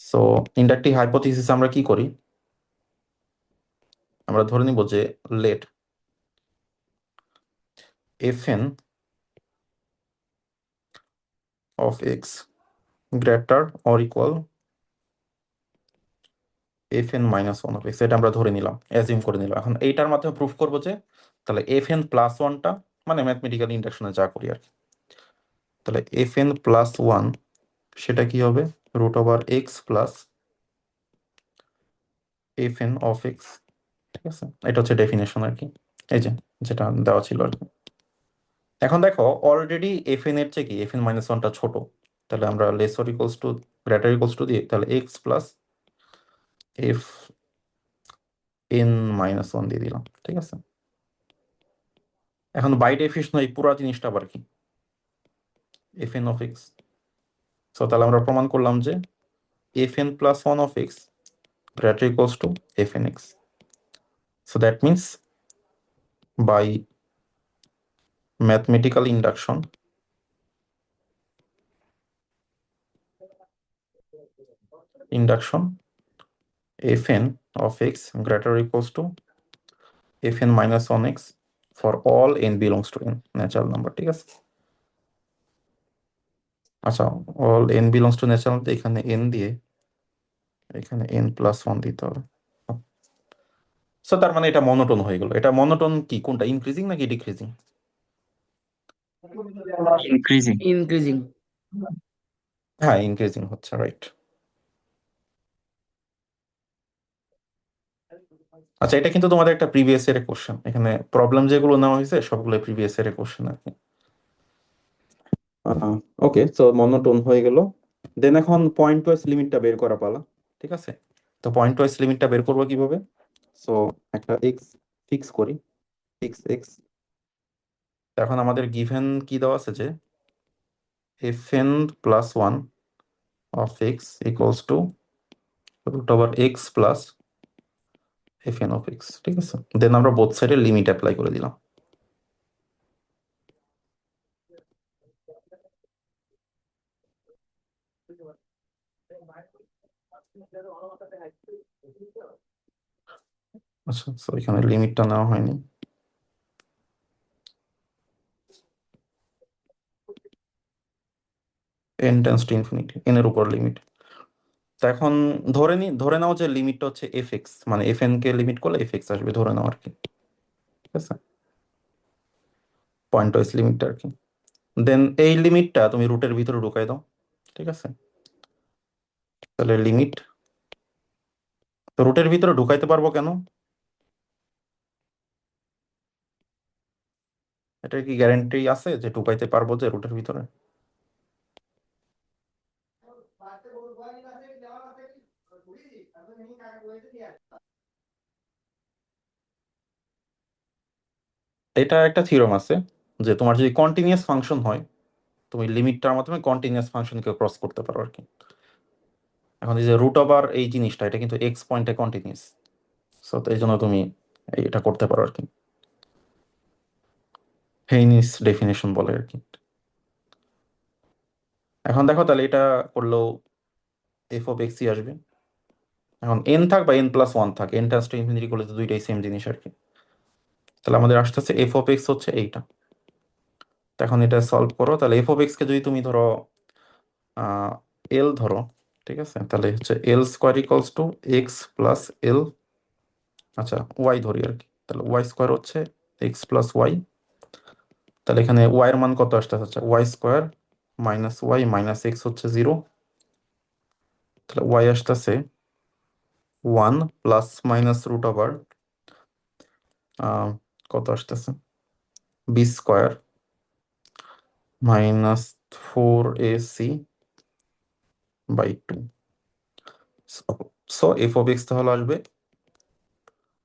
So inductive hypothesis আমরা কি করি, আমরা ধরে নিব যে let Fn of x greater or equal F N minus one of X, এটা আমরা ধরে নিলাম, অ্যাজিউম করে নিলাম। এখন এইটার মাধ্যমে প্রুফ করবো যে তাহলে এফ এন প্লাস ওয়ানটা, মানে ম্যাথমেটিক্যাল ইন্ডাকশনে যা করি আর কি, তাহলে এফ এন প্লাস ওয়ান সেটা কি হবে, root over x plus F N of x. ঠিক আছে, এটা হচ্ছে ডেফিনেশন আর কি, এই যে যেটা দেওয়া ছিল আর কি। এখন দেখো অলরেডি এফ এন এর চেয়ে কি এফ এন মাইনাস ওয়ানটা ছোট, তাহলে আমরা lesser equals two greater equals two দিয়ে তাহলে x plus F N minus one দিয়ে দিলাম। ঠিক আছে, এখন বাই ডেফিনেশন এই পুরো জিনিসটা আবার কি, F N of x. So তাহলে আমরা প্রমাণ করলাম যে F n plus one of x greater equals to f N x. So that means by mathematical induction fn of x greater or equals to fn minus 1x for all n belongs to n natural number. ঠিক আছে, আচ্ছা, all n belongs to natural number, এখানে n দিয়ে এখানে n plus one দিতে হবে। So তার মানে এটা মনোটোন হয়ে গেল। এটা মনোটোন কি, কোনটা, ইনক্রিজিং নাকি ডিক্রিজিং? ইনক্রিজিং। ইনক্রিজিং। হ্যাঁ, ইনক্রিজিং হচ্ছে, রাইট। আচ্ছা, এটা কিন্তু তোমাদের একটা প্রিভিয়াস ইয়ারের কোশ্চেন, এখানে প্রবলেম যেগুলো নেওয়া হয়েছে সবগুলো প্রিভিয়াস ইয়ারের কোশ্চেন আর কি। ওকে, সো মনোটোন হয়ে গেল। দেন এখন পয়েন্ট ওয়াইজ লিমিটটা বের করা পালা। ঠিক আছে, তো পয়েন্ট ওয়াইজ লিমিটটা বের করবো কিভাবে? সো একটা এক্স ফিক্স করি, ফিক্স এক্স। এখন আমাদের গিভেন কি দেওয়া আছে যে F n plus one of x equals to root over x plus F N of x. ঠিক আছে, দেন আমরা বোথ সাইডে লিমিট অ্যাপ্লাই করে দিলাম। আচ্ছা, সো এখানে লিমিটটা নেওয়া হয়নি। N tends to infinity, N এর উপর লিমিট। তো এখন ধরে নাও যে লিমিটটা হচ্ছে এফ এক্স, মানে এফ এন কে লিমিট করলে এফ এক্স আসবে, ধরে নাও আর কি। ঠিক আছে, পয়েন্ট ওয়াইজ লিমিটটা আর কি। দেন এই লিমিটটা তুমি রুটের ভিতরে ঢুকাই দাও। ঠিক আছে, তাহলে লিমিট, তো রুটের ভিতরে ঢুকাইতে পারবো কেন, এটা কি গ্যারান্টি আছে যে ঢুকাইতে পারবো যে রুটের ভিতরে? এটা একটা থিওরেম আছে যে তোমার যদি কন্টিনিউয়াস ফাংশন হয়, তুমি লিমিটটার মাধ্যমে কন্টিনিউয়াস ফাংশনকে ক্রস করতে পারো আর কি। এখন এই যে রুট ওভার এই জিনিসটা, এটা কিন্তু এক্স পয়েন্টে কন্টিনিউয়াস, সো এই জন্য তুমি এটা করতে পারো আর কি, হেইনিস ডেফিনেশন বলে আর কি। এখন দেখো তাহলে এটা করলেও এফ অফ এক্সই আসবে। এখন এন থাক বা এন প্লাস ওয়ান থাক, এন টাস টু ইনফিনিটি করলে তো দুইটাই সেম জিনিস আর কি। তাহলে আমাদের আসতেছে এফ অফ এক্স হচ্ছে এইটা। তো এখন এটা সলভ করো, তাহলে এফ অফ এক্স কে যদি তুমি ধরো এল ধরো, ঠিক আছে, তাহলে হচ্ছে l square equals to x plus l, আচ্ছা ওয়াই ধরি আর কি, তাহলে ওয়াই স্কোয়ার হচ্ছে এক্স প্লাস ওয়াই। তাহলে এখানে ওয়াই এর মান কত আসতেছে, হচ্ছে y square minus y minus x হচ্ছে জিরো, তাহলে ওয়াই আসতেছে one plus minus root over কত আসতেছে b square minus four a c by two. So f of x তাহলে আসবে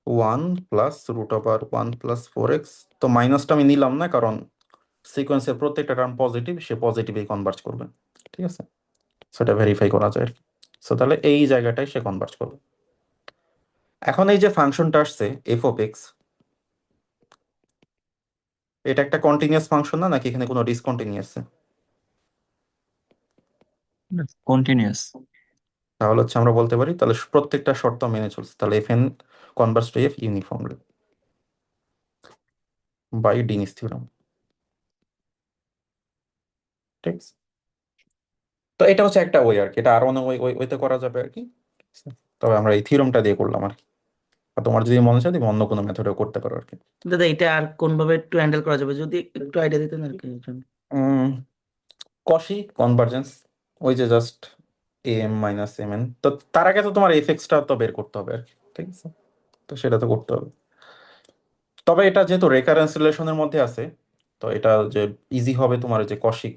one plus root over one plus four x. তো মাইনাসটা আমি নিলাম না, কারণ সিকোয়েন্সের প্রত্যেকটা টার্ম পজিটিভ, সে পজিটিভে কনভার্জ করবে। ঠিক আছে, সেটা ভেরিফাই করা যায়। সো তাহলে এই জায়গাটায় সে কনভার্জ করবে। এখন এই যে ফাংশনটা আসছে এফ অফ এক্স, এটা একটা কন্টিনিউয়াস ফাংশন না, নাকি এখানে কোনো ডিসকন্টিনিউয়াস? কন্টিনিউয়াস। তাহলে হচ্ছে আমরা বলতে পারি তাহলে প্রত্যেকটা শর্ত মেনে চলছে, তাহলে f N Converse to F uniformly by Dini's theorem. ঠিক আছে, তো এটা হচ্ছে একটা ওয়ে আর কি, এটা আরো অনেক ওয়েতে করা যাবে আর কি। তবে আমরা এই থিওরেমটা দিয়ে করলাম আর কি। আর তোমার যদি মনে চায় তুমি অন্য কোনো মেথডেও করতে পারো আর কি। দাদা এটা আর কোন ভাবে একটু হ্যান্ডেল করা যাবে যদি একটু আইডিয়া দিতেন আর কি এর জন্য। কশি কনভার্জেন্স, ওই যে just m minus m n, তো তার আগে তো তোমার এফএক্সটা তো বের করতে হবে আর কি, ঠিক আছে? তো সেটা তো করতে হবে। তবে এটা যেহেতু রেকারেন্স রিলেশনের মধ্যে আছে, তো এটা যে ইজি হবে তোমার যে কশিক,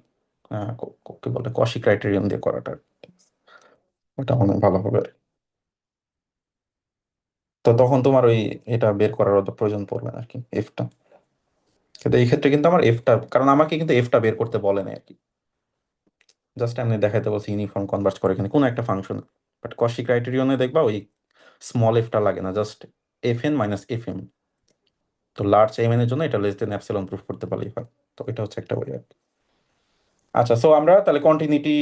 কি বলে, কশি ক্রাইটেরিয়ন দিয়ে করাটা, ওটা মনে হয় ভালো হবে আর কি। তো তখন তোমার ওই এটা বের করার অত প্রয়োজন পড়বে না আর কি, এফটা। কিন্তু এই ক্ষেত্রে কিন্তু আমার এফটা, কারণ আমাকে কিন্তু এফটা বের করতে বলে না আর কি, জাস্ট আমি দেখাইতে বলছি ইউনিফর্ম কনভার্জ করে এখানে কোনো একটা ফাংশন। বাট কশি ক্রাইটেরিয়নে দেখবা ওই স্মল এফটা লাগে না, just f N minus f m. তো লার্জ এম এন এর জন্য এটা লেস দেন অ্যাপসিলন প্রুফ করতে পারলেই হয়। তো এটা হচ্ছে একটা ওয়ে আর কি। আচ্ছা, সো আমরা তাহলে কন্টিনিউটি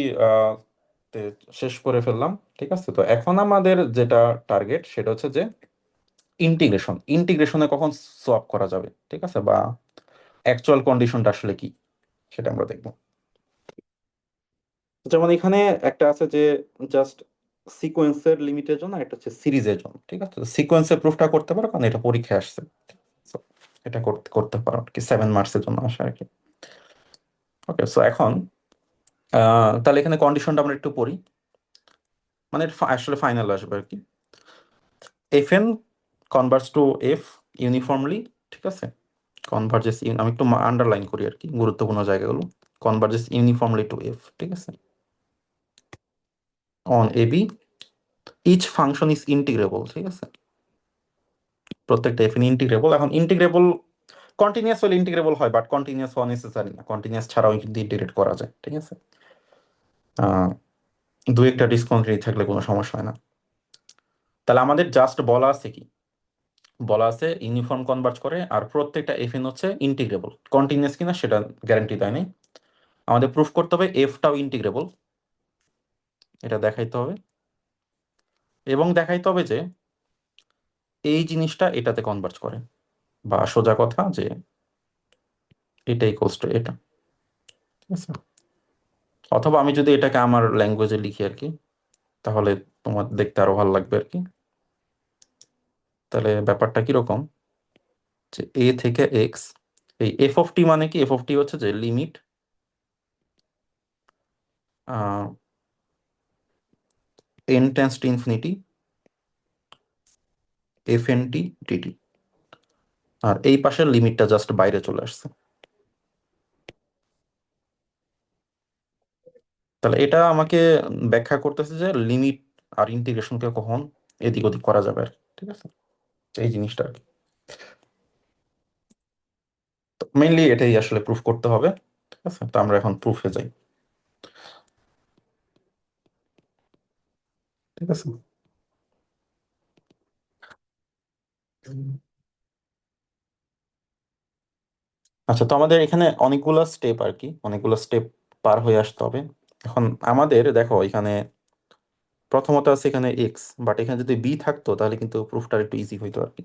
শেষ করে ফেললাম, ঠিক আছে? তো এখন আমাদের যেটা টার্গেট সেটা হচ্ছে যে ইন্টিগ্রেশনে কখন সোয়াপ করা যাবে, ঠিক আছে, বা অ্যাকচুয়াল কন্ডিশনটা আসলে কি, সেটা আমরা দেখবো। যেমন এখানে একটা আছে যে জাস্ট সিকোয়েন্সের লিমিটের জন্য, একটা হচ্ছে সিরিজের জন্য, ঠিক আছে? সিকোয়েন্সের প্রুফটা করতে পারো কারণ এটা পরীক্ষায় আসছে। So, এটা করতে করতে পারো আর কি, 7 মার্কসের জন্য আসে আর কি। ওকে, সো এখন তাহলে এখানে কন্ডিশনটা আমরা একটু পড়ি, মানে এটা আসলে ফাইনাল আসবে আর কি। F N Converse to F uniformly, ঠিক আছে? কনভার্জেস, আমি একটু আন্ডারলাইন করি আর কি গুরুত্বপূর্ণ জায়গাগুলো। কনভার্জেস ইউনিফর্মলি টু এফ, ঠিক আছে, on a b each function is integrable, ঠিক আছে? প্রত্যেকটা এফ ইন্টিগ্রেবল। এখন ইন্টিগ্রেবল কন্টিনিউয়াস হলে ইন্টিগ্রেবল হয়, বাট কন্টিনিউয়াস হওয়া নেসেসারি না, কন্টিনিউয়াস ছাড়াও কিন্তু ইন্টিগ্রেট করা যায়, ঠিক আছে? আহ, দু একটা ডিসকন্টিনিউটি থাকলে কোনো সমস্যা হয় না। তাহলে আমাদের জাস্ট বলা আছে কি, বলা আছে ইউনিফর্ম কনভার্জ করে আর প্রত্যেকটা এফ এন হচ্ছে ইন্টিগ্রেবল। কন্টিনিউয়াস কিনা সেটা গ্যারান্টি দেয় নাই। আমাদের প্রুফ করতে হবে এফটাও ইন্টিগ্রেবল, এটা দেখাইতে হবে। এবং দেখাইতে হবে যে এই জিনিসটা এটাতে কনভার্জ করে, বা সোজা কথা যে এটা ইকুয়ালস টু এটা, ঠিক আছে? অথবা আমি যদি এটাকে আমার ল্যাঙ্গুয়েজে লিখি আর কি, তাহলে তোমার দেখতে আরো ভালো লাগবে আর কি। তাহলে ব্যাপারটা কিরকম, যে এ থেকে এক্স, এই এফ অফ টি মানে কি, এফ অফ টি হচ্ছে যে limit N tends to infinity F N T d t, আর এই পাশের লিমিটটা জাস্ট বাইরে চলে আসছে। তাহলে এটা আমাকে ব্যাখ্যা করতেছে যে লিমিট আর ইন্টিগ্রেশনকে কখন এদিক ওদিক করা যাবে আর কি, ঠিক আছে? তো এই জিনিসটা আর কি, তো মেইনলি এটাই আসলে প্রুফ করতে হবে, ঠিক আছে? তো আমরা এখন প্রুফে যাই, ঠিক আছে? আচ্ছা, তো আমাদের এখানে অনেকগুলো স্টেপ আর কি, অনেকগুলো স্টেপ পার হয়ে আসতে হবে। এখন আমাদের দেখো এখানে প্রথমত আছে এখানে এক্স, বাট এখানে যদি বি থাকতো তাহলে কিন্তু প্রুফটা একটু ইজি হইতো আর কি,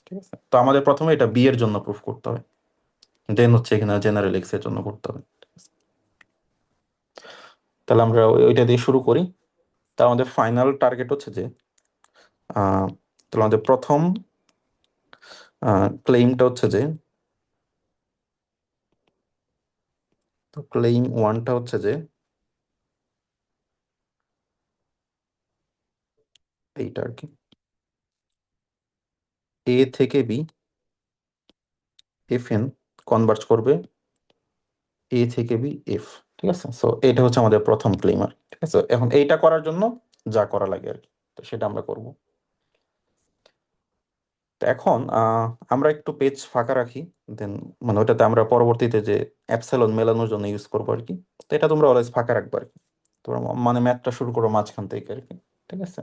ঠিক আছে? তো আমাদের প্রথমে এটা বি এর জন্য প্রুফ করতে হবে, দেন হচ্ছে এখানে জেনারেল এক্স এর জন্য করতে হবে। তাহলে আমরা ওইটা দিয়ে শুরু করি। তা আমাদের ফাইনাল টার্গেট হচ্ছে যে তাহলে আমাদের প্রথম ক্লেইমটা হচ্ছে যে, তো ক্লেইম ওয়ানটা হচ্ছে যে এইটা আর কি, এ থেকে বি এফ এন কনভার্জ করবে এ থেকে বি এফ, ঠিক আছে? সো এটা হচ্ছে আমাদের প্রথম ক্লেইমার, ঠিক আছে? এখন এইটা করার জন্য যা করা লাগে আর কি, তো সেটা আমরা করব। তো এখন আমরা একটু পেজ ফাঁকা রাখি, দেন মানে ওটাতে আমরা পরবর্তীতে যে অ্যাপসিলন মেলানোর জন্য ইউজ করবো আর কি। তো এটা তোমরা অলওয়েজ ফাঁকা রাখবে আর কি, তোমরা মানে ম্যাথটা শুরু করো মাঝখান থেকে আর কি, ঠিক আছে?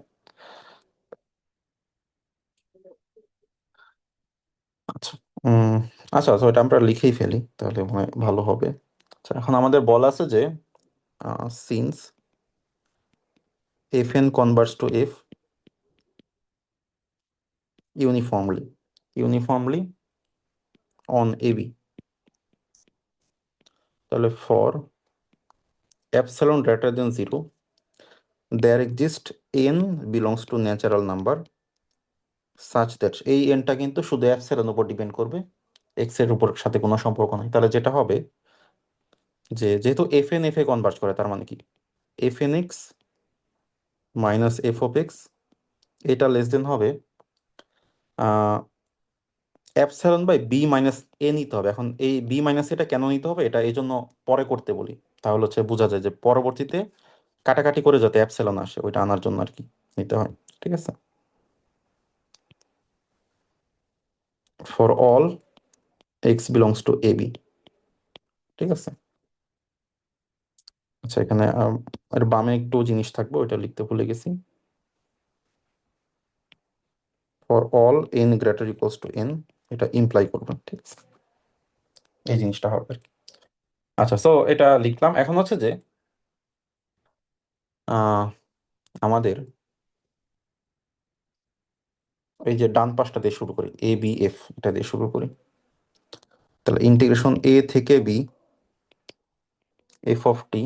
আচ্ছা, উম আচ্ছা, তো এটা আমরা লিখেই ফেলি তাহলে মনে হয় ভালো হবে। আচ্ছা, এখন আমাদের বলা আছে যে since F N Converse to F uniformly uniformly on a b, তাহলে for epsilon greater than 0 there exist n belongs to natural number such that, এই এনটা কিন্তু শুধু অ্যাপসিলনের উপর ডিপেন্ড করবে, এক্স এর উপর সাথে কোনো সম্পর্ক নাই। তাহলে যেটা হবে যে যেহেতু এফ এন এফ এ কনভার্জ করে, তার মানে কি F N x minus F of X এটা লেস দেন হবে অ্যাপসিলন বাই বি মাইনাস এ নিতে হবে। এখন এই বি মাইনাস এটা কেন নিতে হবে, এটা এই জন্য পরে করতে বলি, তাহলে হচ্ছে বোঝা যায় যে পরবর্তীতে কাটাকাটি করে যাতে অ্যাপসিলন আসে ওইটা আনার জন্য আর কি নিতে হয়। ঠিক আছে, for all x belongs to A b. ঠিক আছে, আচ্ছা এখানে এর বামে একটু জিনিস থাকবে, ওইটা লিখতে ভুলে গেছি। For all N greater equals to N, এটা ইমপ্লাই করবে। ঠিক আছে, এই জিনিসটা হবে আর কি। আচ্ছা, সো এটা লিখলাম। এখন হচ্ছে যে আহ, আমাদের এই যে ডান পাশটা দিয়ে শুরু করি, এ বি এফ এটা দিয়ে শুরু করি। তাহলে ইন্টিগ্রেশন এ থেকে বি এফ অফ টি,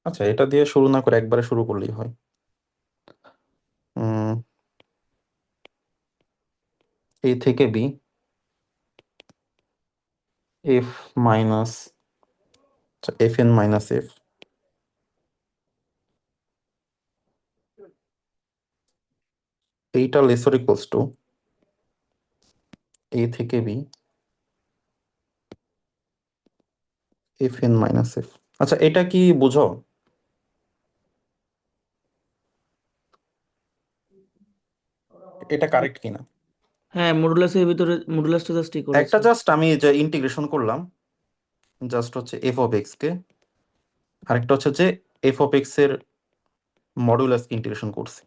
আচ্ছা এটা দিয়ে শুরু না করে একবারে শুরু করলেই হয়। এ থেকে B f minus F N minus f, এইটা লেসার ইকুয়ালস টু এ থেকে B f N minus f. আচ্ছা এটা কি বুঝো, এটা কারেক্ট কিনা? হ্যাঁ, মডুলাসের ভিতরে মডুলাসটা জাস্ট ঠিক একটা করেছে। জাস্ট আমি যে ইন্টিগ্রেশন করলাম, জাস্ট হচ্ছে এফ অফ এক্স কে, আরেকটা হচ্ছে যে এফ অফ এক্স এর মডুলাস ইন্টিগ্রেশন করছি।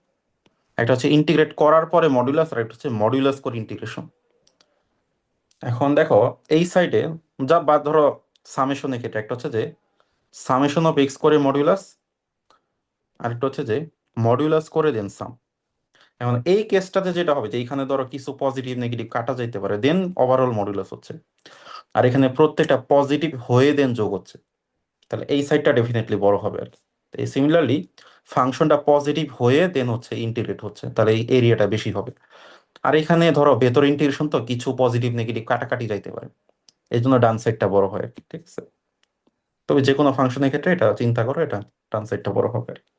একটা হচ্ছে ইন্টিগ্রেট করার পরে মডুলাস, আর একটা হচ্ছে মডুলাস করে ইন্টিগ্রেশন। এখন দেখো এই সাইডে যা বা ধরো সামেশনের ক্ষেত্রে একটা হচ্ছে যে সামেশন অফ এক্স করে মডুলাস, আরেকটা হচ্ছে যে মডুলাস করে দেন সাম। এখন এই কেসটাতে যেটা হবে যে এইখানে ধরো কিছু পজিটিভ নেগেটিভ কাটা যাইতে পারে, দেন ওভারঅল মডুলাস হচ্ছে, আর এখানে প্রত্যেকটা পজিটিভ হয়ে দেন যোগ হচ্ছে। তাহলে এই সাইডটা ডেফিনেটলি বড় হবে আর কি। এই সিমিলারলি ফাংশনটা পজিটিভ হয়ে দেন হচ্ছে ইন্টিগ্রেট হচ্ছে, তাহলে এই এরিয়াটা বেশি হবে। আর এখানে ধরো ভেতর ইন্টিগ্রেশন তো কিছু পজিটিভ নেগেটিভ কাটাকাটি যাইতে পারে, এই জন্য ডান সাইডটা বড় হয় আর কি। ঠিক আছে, তবে যে কোনো ফাংশনের ক্ষেত্রে এটা চিন্তা করো, এটা ডান সাইডটা বড় হবে আর কি।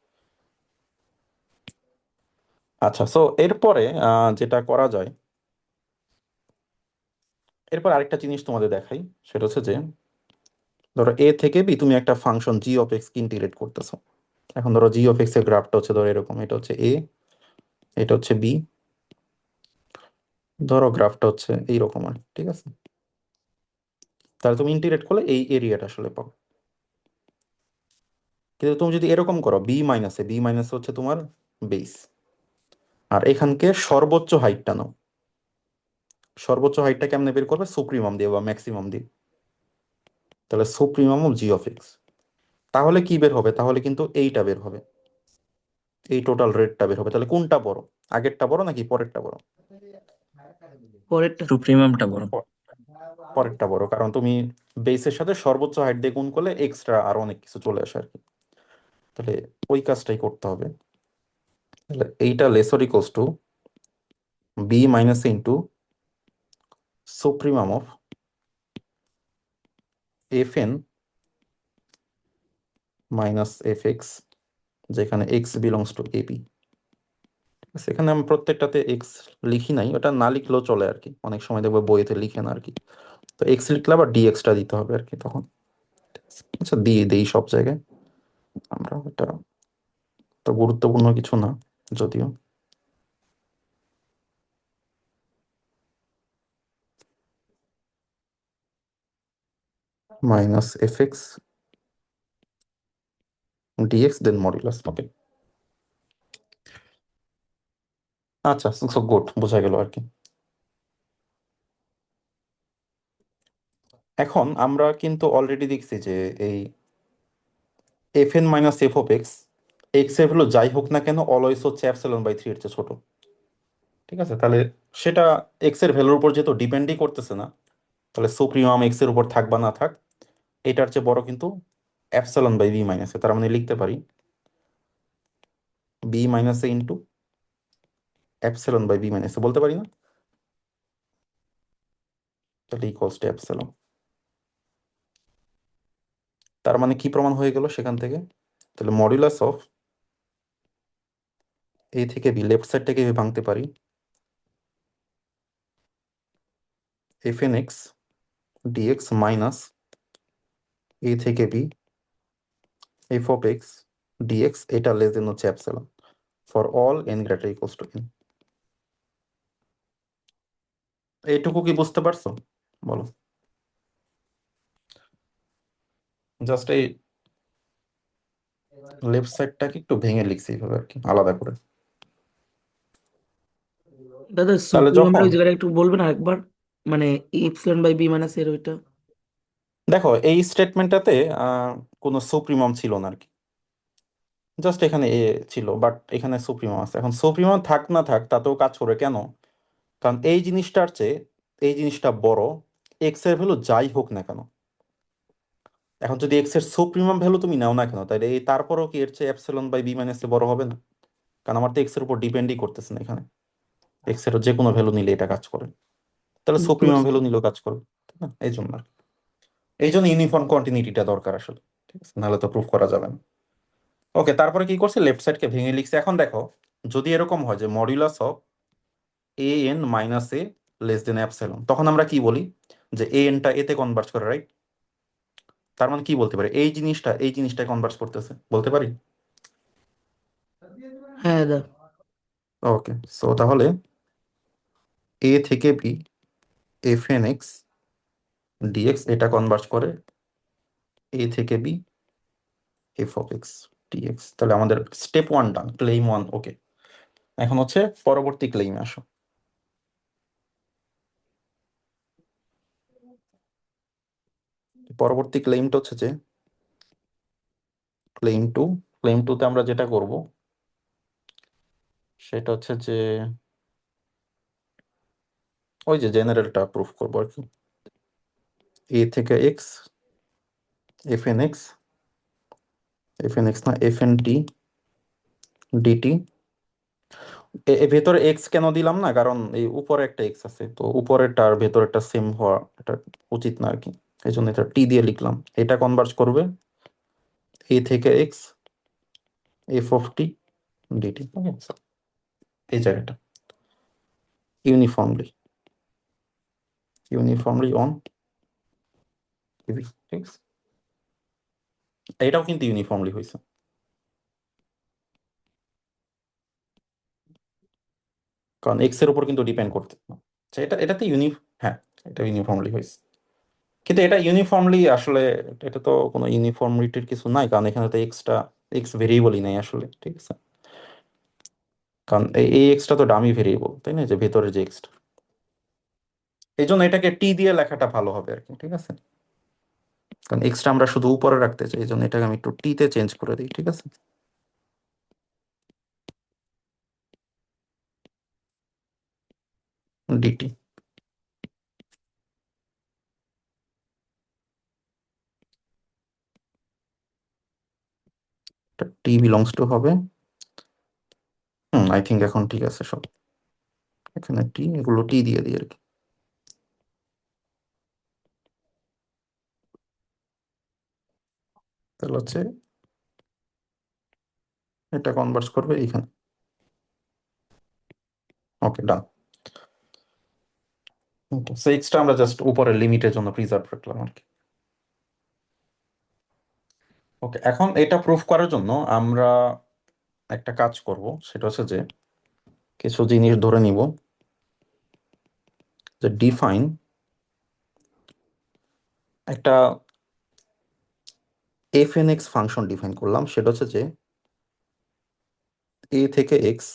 আচ্ছা, সো এরপরে যেটা করা যায়, এরপর আরেকটা জিনিস তোমাদের দেখাই, সেটা হচ্ছে যে ধরো এ থেকে বি তুমি একটা function G of x K integrate করতেছো। এখন ধরো জি অফ এক্স এর গ্রাফটা হচ্ছে ধরো এরকম, এটা হচ্ছে এ, এটা হচ্ছে বি, ধরো গ্রাফটা হচ্ছে এইরকম আর, ঠিক আছে। তাহলে তুমি ইন্টিগ্রেট করলে এই এরিয়াটা আসলে পাবো। কিন্তু তুমি যদি এরকম করো বি মাইনাসে, বি মাইনাস হচ্ছে তোমার বেস, আর এখানকে সর্বোচ্চ হাইটটা নাও। সর্বোচ্চ হাইটটা কেমনে বের করবে, সুপ্রিমাম দিয়ে বা ম্যাক্সিমাম দিয়ে। তাহলে supremum of G of x, তাহলে কি বের হবে, তাহলে কিন্তু এইটা বের হবে, এই টোটাল রেটটা বের হবে। তাহলে কোনটা বড়, আগেরটা বড় নাকি পরেরটা বড়? পরেরটা। সুপ্রিমামটা বড়। প- পরেরটা বড়, কারণ তুমি বেসের সাথে সর্বোচ্চ হাইট দিয়ে গুণ করলে এক্সট্রা আরো অনেক কিছু চলে আসে আর কি। তাহলে ওই কাজটাই করতে হবে। তাহলে এইটা lesser equals to b minus into supremum of F N minus F x, যেখানে এক্স বিলংস টু এবি। সেখানে আমি প্রত্যেকটাতে এক্স লিখি নাই, ওটা না লিখলেও চলে আর কি, অনেক সময় দেখবো বইতে লিখে না আর কি। তো এক্স লিখলে আবার ডি এক্সটা দিতে হবে আর কি তখন। আচ্ছা দিয়ে দেই সব জায়গায় আমরা, এটা তো গুরুত্বপূর্ণ কিছু না যদিও। মাইনাস এফ এক্স ডিএক্স দেন মডুলাস, ওকে। আচ্ছা, সো গুড, বোঝা গেল আর কি। এখন আমরা কিন্তু অলরেডি দেখছি যে এই F N minus F of x, x এর ভ্যালু যাই হোক না কেন অলওয়েজ হচ্ছে অ্যাপসিলন বাই থ্রি এর চেয়ে ছোট। ঠিক আছে, তাহলে সেটা এক্স এর ভ্যালুর উপর যেহেতু ডিপেন্ডই করতেছে না, তাহলে সুপ্রিমাম এক্স এর উপর থাক বা না থাক, এটার চেয়ে বড় কিন্তু epsilon by B minus A, তার মানে লিখতে পারি B minus A into epsilon by B minus A, বলতে পারি না? তাহলে ইকুয়ালস টু অ্যাপসিলন। তার মানে কি প্রমাণ হয়ে গেল সেখান থেকে? তাহলে মডুলাস অফ এ থেকে বি, লেফট সাইড থেকে ভাঙতে পারি F N x D X minus A থেকে B F of x dx, এটা লেস দেন হচ্ছে epsilon for all N greater equals to N. এইটুকু কি বুঝতে পারছো? বলো। জাস্ট এই লেফট সাইডটাকে একটু ভেঙে লিখছি এইভাবে আর কি, আলাদা করে। দাদা তাহলে সুপ্রিমের যখন ওই জায়গাটা একটু বলবেন আরেকবার, মানে এপসিলন বাই বি মাইনাস এর ওইটা। দেখো এই স্টেটমেন্টটাতে কোনো সুপ্রিমম ছিল না আর কি, জাস্ট এখানে এ ছিল, বাট এখানে সুপ্রিমম আছে। এখন সুপ্রিমম থাক না থাক তাতেও কাজ করে কেন? কারণ এই জিনিসটার চেয়ে এই জিনিসটা বড়, এক্স এর ভ্যালু যাই হোক না কেন। এখন যদি এক্স এর সুপ্রিমম ভ্যালু তুমি নাও না কেন, তাহলে এই তারপরেও কি এর চেয়ে অ্যাপসিলন বাই বি মাইনাস বড় হবে না? কারণ আমার তো এক্স এর উপর ডিপেন্ডই করতেছে না এখানে, এক্স এর যে কোনো ভ্যালু নিলে এটা কাজ করে, তাহলে বুঝতে সুপ্রিমম পারছি। ভ্যালু নিলেও কাজ করবে, তাই না? এই জন্য আর কি। এই জন্য ইউনিফর্ম কন্টিনিউটিটা দরকার আসলে, ঠিক আছে, নাহলে তো প্রুফ করা যাবে না। ওকে, তারপরে কি করছে, লেফট সাইডকে ভেঙে লিখছে। এখন দেখো, যদি এরকম হয় যে modulus of A N minus A less than epsilon, তখন আমরা কি বলি যে এ এনটা এতে কনভার্ট করে, রাইট? তার মানে কি বলতে পারি, এই জিনিসটা কনভার্ট করতেছে, বলতে পারি। হ্যাঁ দাদা। ওকে, সো তাহলে এ থেকে B f N x dx এটা কনভার্ট করে এ থেকে B F of x dx. তাহলে আমাদের step one done, claim one okay. এখন হচ্ছে পরবর্তী ক্লেইমে আসো। পরবর্তী ক্লেইমটা হচ্ছে যে ক্লেইম টু। ক্লেইম টুতে আমরা যেটা করব সেটা হচ্ছে যে ওই যে জেনারেলটা প্রুফ করবো আর কি, এ থেকে x F N x F N x না এফ এন টি ডিটি। ভেতরে এক্স কেন দিলাম না, কারণ এই উপরে একটা এক্স আছে, তো উপরেরটা আর ভেতরেরটা সেম হওয়া এটা উচিত না আর কি, এই জন্য এটা টি দিয়ে লিখলাম। এটা কনভার্জ করবে এ থেকে x F of T D T. Okay, এই জায়গাটা ইউনিফর্মলি ইউনিফর্মলি অন টিভি, ঠিক আছে। এটাও কিন্তু ইউনিফর্মলি হয়েছে, কারণ এক্স এর উপর কিন্তু ডিপেন্ড করতে না। আচ্ছা, এটাতে হ্যাঁ, এটা ইউনিফর্মলি হয়েছে। কিন্তু এটা ইউনিফর্মলি আসলে এটা তো কোনো ইউনিফর্মিটির কিছু নাই, কারণ এখানে তো এক্স ভেরিয়েবলই নাই আসলে, ঠিক আছে। কারণ এই এক্সটা তো ডামি ভেরিয়েবল, তাই না, যে ভেতরে যে এক্সটা। এই জন্য এটাকে টি দিয়ে লেখাটা ভালো হবে আর কি, ঠিক আছে। কারণ এক্সটা আমরা শুধু উপরে রাখতে চাই, এই জন্য এটাকে আমি একটু টি তে চেঞ্জ করে দিই, ঠিক আছে। ডিটি টি বিলংস টু হবে, আই থিঙ্ক এখন ঠিক আছে সব। এখানে টি, এগুলো টি দিয়ে দিই আর কি। তাহলে হচ্ছে এটা কনভার্স করবে এইখানে। ওকে, ডান। সো এক্সট্রা আমরা জাস্ট উপরের লিমিটের জন্য প্রিজার্ভ রাখলাম আর কি। ওকে, এখন এটা প্রুফ করার জন্য আমরা একটা কাজ করব, সেটা হচ্ছে যে কিছু জিনিস ধরে নিব, যে ডিফাইন একটা f N x function define করলাম, সেটা হচ্ছে যে এ থেকে x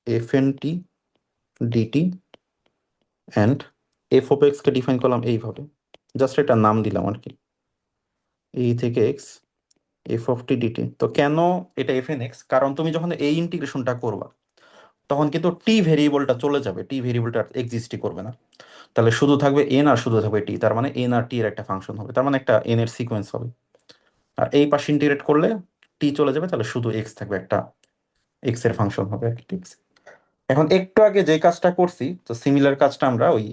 F N T dt and f of x কে ডিফাইন করলাম এইভাবে, জাস্ট এটা নাম দিলাম আর কি, এ থেকে x F of T dt. তো কেন এটা এফ এন এক্স? কারণ তুমি যখন এই ইন্টিগ্রেশনটা করবা, তখন কিন্তু টি ভেরিয়েবলটা চলে যাবে, টি ভেরিয়েবলটা এক্সিস্টই করবে না। তাহলে শুধু থাকবে এন আর শুধু থাকবে টি, তার মানে এন আর টি এর একটা ফাংশন হবে, তার মানে একটা এন এর সিকোয়েন্স হবে। আর এই পাশে ইন্টিগ্রেট করলে টি চলে যাবে, তাহলে শুধু এক্স থাকবে, একটা এক্স এর ফাংশন হবে আর কি, ঠিক আছে। এখন একটু আগে যে কাজটা করছি, তো সিমিলার কাজটা আমরা ওই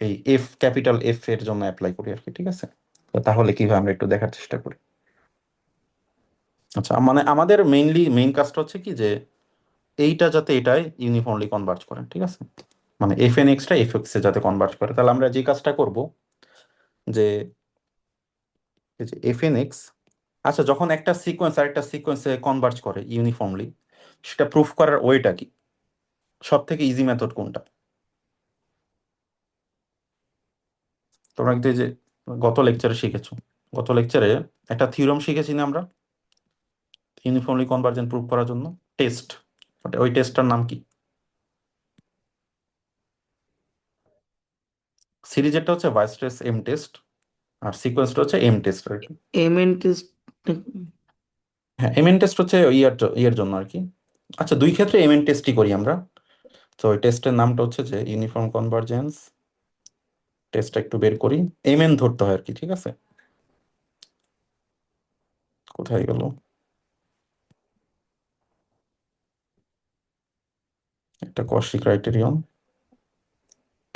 এই এফ, ক্যাপিটাল এফ এর জন্য অ্যাপ্লাই করি আর কি, ঠিক আছে। তো তাহলে কিভাবে আমরা একটু দেখার চেষ্টা করি। আচ্ছা, মানে আমাদের মেইন কাজটা হচ্ছে কি, যে এইটা যাতে এটাই ইউনিফর্মলি কনভার্জ করে, ঠিক আছে। মানে এফ এন এক্সটা এফ এক্স এ যাতে কনভার্জ করে, তাহলে আমরা যে কাজটা করব, যে এই যে এফ এন এক্স, আচ্ছা যখন একটা সিকোয়েন্স আর একটা সিকোয়েন্সে কনভার্জ করে ইউনিফর্মলি, সেটা প্রুফ করার ওয়েটা কি, সব থেকে ইজি মেথড কোনটা? তোমরা কিন্তু এই যে গত লেকচারে শিখেছো, গত লেকচারে একটা থিওরেম শিখেছি না আমরা, ইউনিফর্মলি কনভার্জেন্ট প্রুফ করার জন্য টেস্ট, ওই টেস্টটার নাম কি? সিরিজেরটা হচ্ছে ভাইস্ট্রেস এম টেস্ট, আর সিকোয়েন্সটা হচ্ছে এম টেস্ট আর কি। MN test. হ্যাঁ, এম এন টেস্ট হচ্ছে ইয়ার জন্য আর কি। আচ্ছা, দুই ক্ষেত্রে এম এন টেস্টই করি আমরা। তো ওই টেস্টের নামটা হচ্ছে যে ইউনিফর্ম কনভার্জেন্স টেস্টটা একটু বের করি, এম এন ধরতে হয় আর কি, ঠিক আছে। কোথায় গেল একটা কশি ক্রাইটেরিয়ন,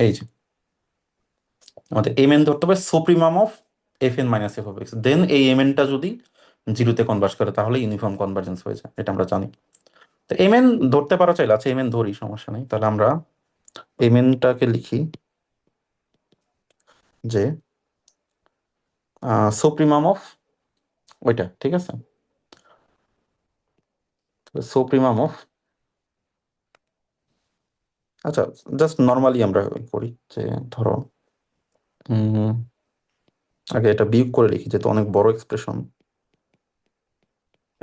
এই যে আমাদের এম এন ধরতে হবে supremum of F N minus F of X, then এই এম এনটা যদি জিরোতে কনভার্ট করে তাহলে ইউনিফর্ম কনভার্জেন্স হয়ে যায়, এটা আমরা জানি। তো এম এন ধরতে পারা চাইলে, আচ্ছা এম এন ধরি, সমস্যা নেই। তাহলে আমরা এম এনটাকে লিখি যে সুপ্রিমাম অফ ওইটা, ঠিক আছে। সুপ্রিমাম অফ, আচ্ছা জাস্ট নর্মালি আমরা করি, যে ধরো উম, আগে এটা বিয়োগ করে লিখি, যেহেতু অনেক বড় এক্সপ্রেশন,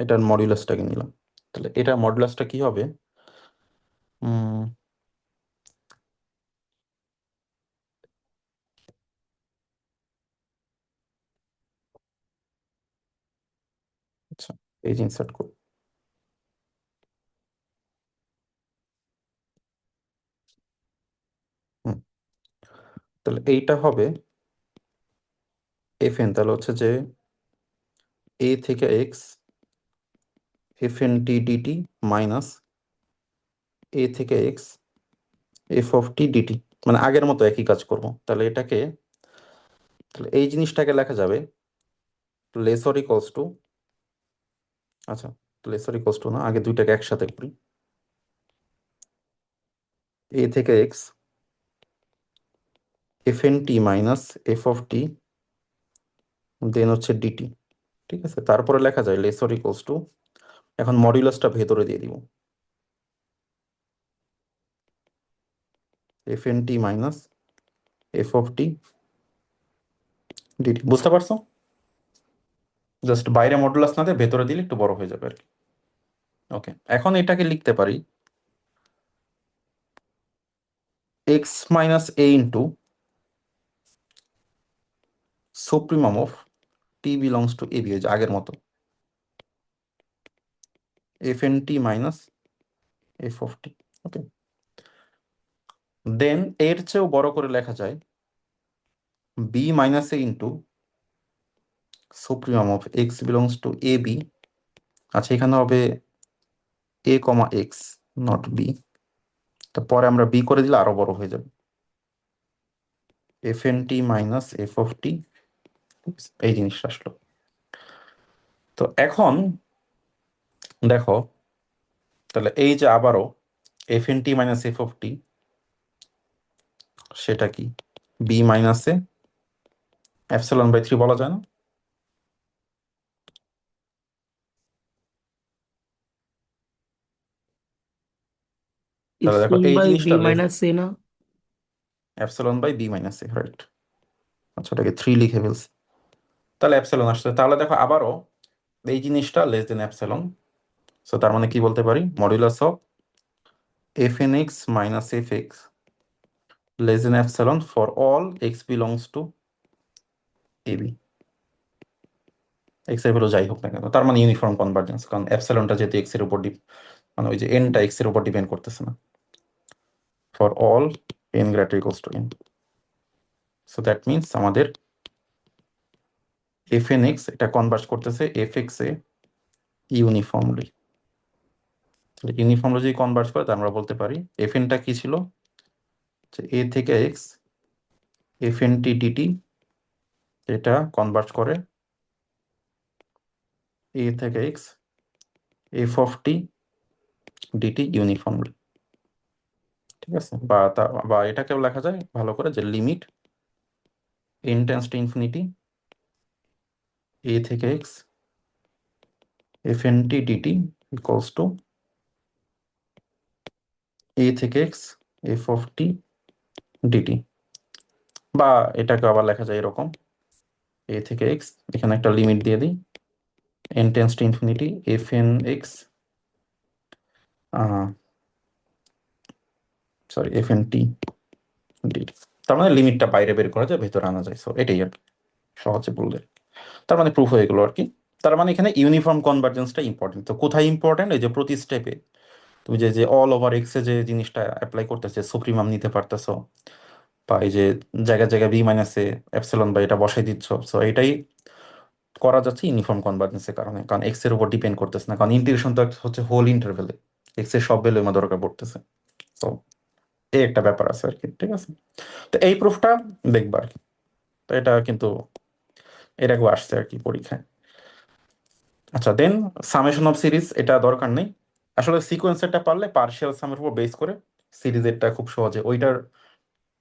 এটার মডুলাসটাকে নিলাম। তাহলে এটা মডুলাসটা কি হবে? উম, আচ্ছা, এই যে ইনসার্ট করি। হুম, তাহলে এইটা হবে এফ এন, তাহলে হচ্ছে যে এ থেকে x F N T D T minus A থেকে x F of T D T, মানে আগের মতো একই কাজ করব। তাহলে এটাকে, তাহলে এই জিনিসটাকে লেখা যাবে লেসর ইকলস টু, আচ্ছা লেসর ইকলস টু না, আগে দুইটাকে একসাথে করি, এ থেকে x F N T minus F of T, then হচ্ছে ডিটি, ঠিক আছে। তারপরে লেখা যায় লেসর ইকলস টু, এখন মডিউলাসটা ভেতরে দিয়ে দিব, f N T minus F of T dt, বুঝতে পারছো? জাস্ট বাইরে মডুলাস না দিয়ে ভেতরে দিলে একটু বড় হয়ে যাবে আর কি। ওকে, এখন এটাকে লিখতে পারি X minus A into supremum of T belongs to A B, যে আগের মতো F N T minus F of T. Okay, then এর চেয়েও বড় করে লেখা যায় B minus A into supremum of X belongs to A B. আচ্ছা, এখানে হবে A comma X, not B. তারপরে আমরা বি করে দিলে আরো বড় হয়ে যাবে, F N T minus F of T, এই জিনিসটা আসলো। তো এখন দেখো, তাহলে এই যে আবারও F N T minus F of T, সেটা কি বি মাইনাসে এপসিলন বাই থ্রি বলা যায় না? তাহলে দেখো এপসিলন এই বাই বি জিনিসটা মাইনাস এ না? Epsilon by B minus a, right. আচ্ছা, ওটাকে থ্রি লিখে ফেলছি, তাহলে এপসিলন আসছে। তাহলে দেখো আবারও এই জিনিসটা লেস দেন এপসিলন, সো তার মানে কি বলতে পারি, modulus of F N x minus F x less than epsilon for all x belongs to A b, x এর ভ্যালু যাই হোক না কেন, তার মানে ইউনিফর্ম কনভার্জেন্স, কারণ এপসিলনটা যেহেতু এক্স এর উপর মানে ওই যে এনটা এক্স এর উপর ডিপেন্ড করতেছে না, for all N greater equals to N. So that means আমাদের এফ এন এক্স এটা কনভার্জ করতেছে এফ এক্স এ ইউনিফর্মলি। ইউনিফর্মলি যদি কনভার্জ করে তাহলে আমরা বলতে পারি এফ এনটা কি ছিল, যে এ থেকে x F N T D T এটা কনভার্জ করে এ থেকে x F of T D T uniformly. ঠিক আছে, বা এটাকেও লেখা যায় ভালো করে যে limit N tends to infinity A থেকে x F N T D T equals to এ থেকে x F of T D T. বা এটাকে আবার লেখা যায় এরকম, এ থেকে এক্স এখানে একটা লিমিট দিয়ে দিই n tends to infinity F N x sorry f N T dt. তার মানে লিমিটটা বাইরে বের করা যায়, ভেতরে আনা যায়। সো এটাই আর কি, সহজে বললে। তার মানে প্রুফ হয়ে গেলো আর কি। তার মানে এখানে ইউনিফর্ম কনভার্জেন্সটা ইম্পর্টেন্ট। তো কোথায় ইম্পর্টেন্ট? এই যে প্রতি স্টেপে তুমি যে যে অল ওভার এক্স এ যে জিনিসটা অ্যাপ্লাই করতেছে, সুপ্রিমাম নিতে পারতেছো, বা এই যে জায়গায় জায়গায় বি মাইনাসে এপসিলন বা এটা বসাই দিচ্ছ, সো এটাই করা যাচ্ছে ইউনিফর্ম কনভার্জেন্সের কারণে, কারণ এক্স এর উপর ডিপেন্ড করতেছে না, কারণ ইন্টিগ্রেশন তো হচ্ছে হোল ইন্টারভেলে, এক্স এর সব ভ্যালু আমার দরকার পড়তেছে। তো এই একটা ব্যাপার আছে আর কি। ঠিক আছে, তো এই প্রুফটা দেখবা আর কি। তো এটা কিন্তু এটাকেও আসছে আর কি পরীক্ষায়। আচ্ছা, দেন সামেশন অফ সিরিজ এটা দরকার নেই আসলে, সিকোয়েন্সারটা পারলে পার্শিয়াল সামের উপর বেস করে সিরিজেরটা খুব সহজে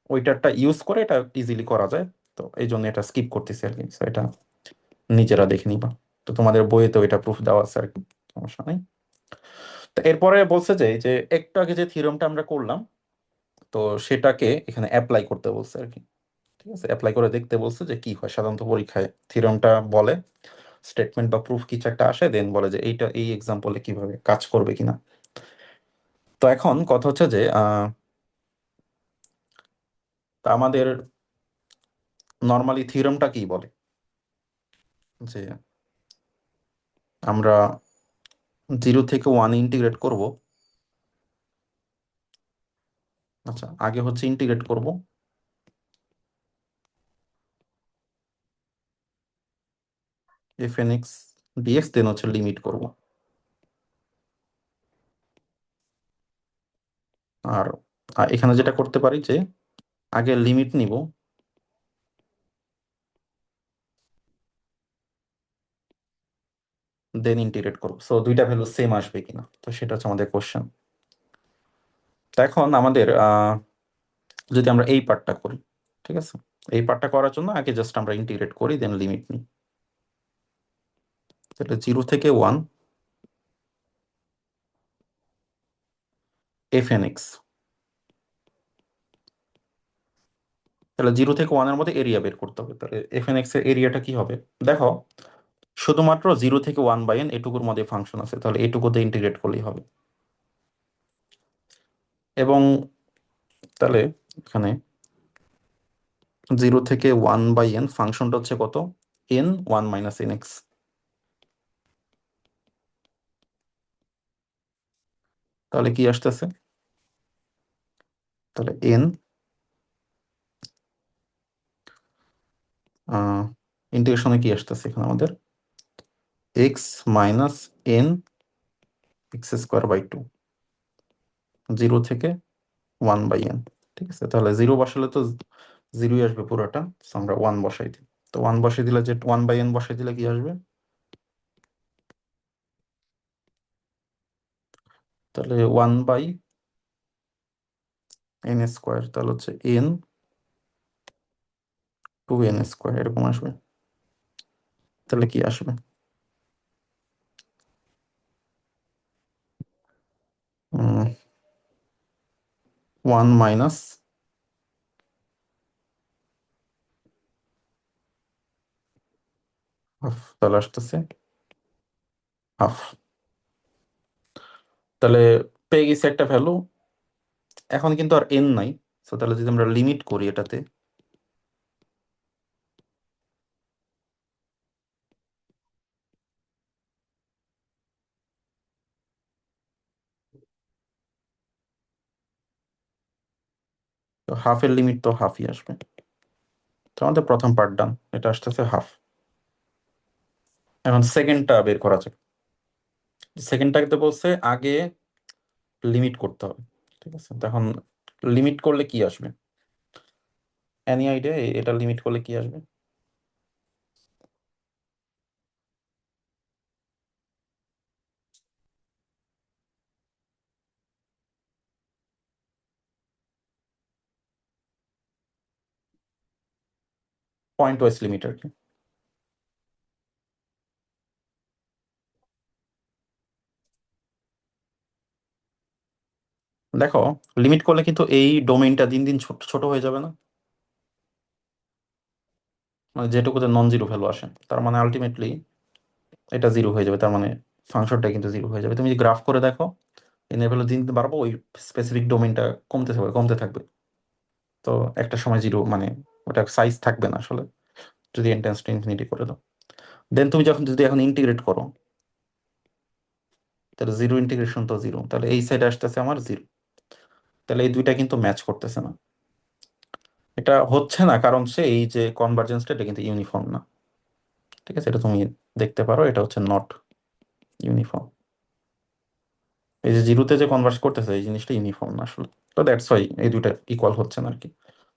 ওইটারটা ইউজ করে এটা ইজিলি করা যায়। তো এই জন্য এটা স্কিপ করতেছি আর কি। So এটা নিজেরা দেখে নিবা, তো তোমাদের বইয়েতেও এটা প্রুফ দেওয়া আছে আর কি, সমস্যা নেই। তো এরপরে বলছে যে এই যে একটু আগে যে থিওরেমটা আমরা করলাম, তো সেটাকে এখানে অ্যাপ্লাই করতে বলছে আর কি। ঠিক আছে, অ্যাপ্লাই করে দেখতে বলছে যে কি হয় সাধারণত পরীক্ষায়। থিওরেমটা বলে, স্টেটমেন্ট বা প্রুফ কিছু একটা আসে, দেন বলে যে এইটা এই এক্সাম্পলে কিভাবে কাজ করবে কিনা। তো এখন কথা হচ্ছে যে তা আমাদের নর্মালি থিওরেমটা কি বলে, যে আমরা 0 থেকে 1 ইন্টিগ্রেট করব। আচ্ছা, আগে হচ্ছে ইন্টিগ্রেট করব এফ এন এক্স ডিএক্স, দেন হচ্ছে লিমিট করব। আর এখানে যেটা করতে পারি যে আগে লিমিট নিব, দেন ইন্টিগ্রেট করব। সো দুইটা ভ্যালু সেম আসবে কিনা, তো সেটা হচ্ছে আমাদের কোশ্চেন। তো এখন আমাদের যদি আমরা এই পার্টটা করি, ঠিক আছে, এই পার্টটা করার জন্য আগে জাস্ট আমরা ইন্টিগ্রেট করি, দেন লিমিট নিই। তাহলে 0 থেকে 1 এফ এন এক্স, তাহলে 0 থেকে 1 এর মধ্যে এরিয়া বের করতে হবে। তাহলে এফ এন এক্স এর এরিয়াটা কি হবে? দেখো, শুধুমাত্র 0 থেকে 1/n এটুকুর মধ্যে ফাংশন আছে, তাহলে এটুকুতে ইন্টিগ্রেট করলেই হবে। এবং তাহলে এখানে 0 থেকে 1/n ফাংশনটা হচ্ছে কত? n 1 - nx। তাহলে কি আসতেছে? তাহলে n ইন্টিগ্রেশনে কি আসতেছে এখানে আমাদের? x - n x² / 2 0 থেকে 1/n। ঠিক আছে, তাহলে 0 বসালে তো 0ই আসবে পুরোটা, so আমরা 1 বসাই দিই। তো 1 বসাই দিলে, যে 1/n বসাই দিলে কি আসবে? তাহলে 1/n², তাহলে হচ্ছে n 2n² এরকম আসবে। তাহলে কি আসবে? 1 মাইনাস হাফ, তাহলে আসতেছে হাফ। তাহলে পেয়ে গেছি একটা ভ্যালু। এখন কিন্তু আর n নাই, তো তাহলে যদি আমরা লিমিট করি এটাতে, তো হাফের লিমিট তো হাফই আসবে। তো আমাদের প্রথম পার্ট ডান, এটা আসতেছে হাফ। এখন সেকেন্ডটা বের করা যাক। সেকেন্ডটাকে তো বলছে আগে লিমিট করতে হবে, ঠিক আছে। তো এখন লিমিট করলে কি আসবে, এনি আইডিয়া এটা লিমিট করলে কি আসবে? পয়েন্ট ওয়াইজ লিমিট আর কি। দেখো, লিমিট করলে কিন্তু এই ডোমেইনটা দিন দিন ছোট ছোট হয়ে যাবে না? মানে যেটুকুতে নন জিরো ভ্যালু আসে, তার মানে আলটিমেটলি এটা জিরো হয়ে যাবে, তার মানে ফাংশনটা কিন্তু জিরো হয়ে যাবে। তুমি যদি গ্রাফ করে দেখো, এন এর ভ্যালু দিন দিন বাড়বো, ওই স্পেসিফিক ডোমেইনটা কমতে থাকবে কমতে থাকবে। তো একটা সময় জিরো, মানে ওটা সাইজ থাকবে না আসলে, যদি এন টেন্ডস টু ইনফিনিটি করে দাও। দেন তুমি যখন যদি এখন ইন্টিগ্রেট করো, তাহলে জিরো ইন্টিগ্রেশন তো জিরো, তাহলে এই সাইডে আসতেছে আমার জিরো। তাহলে এই দুইটা কিন্তু ম্যাচ করতেছে না। এটা হচ্ছে না কারণ সে এই যে কনভার্জেন্সটা, এটা কিন্তু ইউনিফর্ম না, ঠিক আছে। এটা তুমি দেখতে পারো, এটা হচ্ছে নট ইউনিফর্ম। এই যে জিরোতে যে কনভার্স করতেছে, এই জিনিসটা ইউনিফর্ম না আসলে। তো দ্যাটস ওয়াই এই দুইটা ইকুয়াল হচ্ছে না আর কি।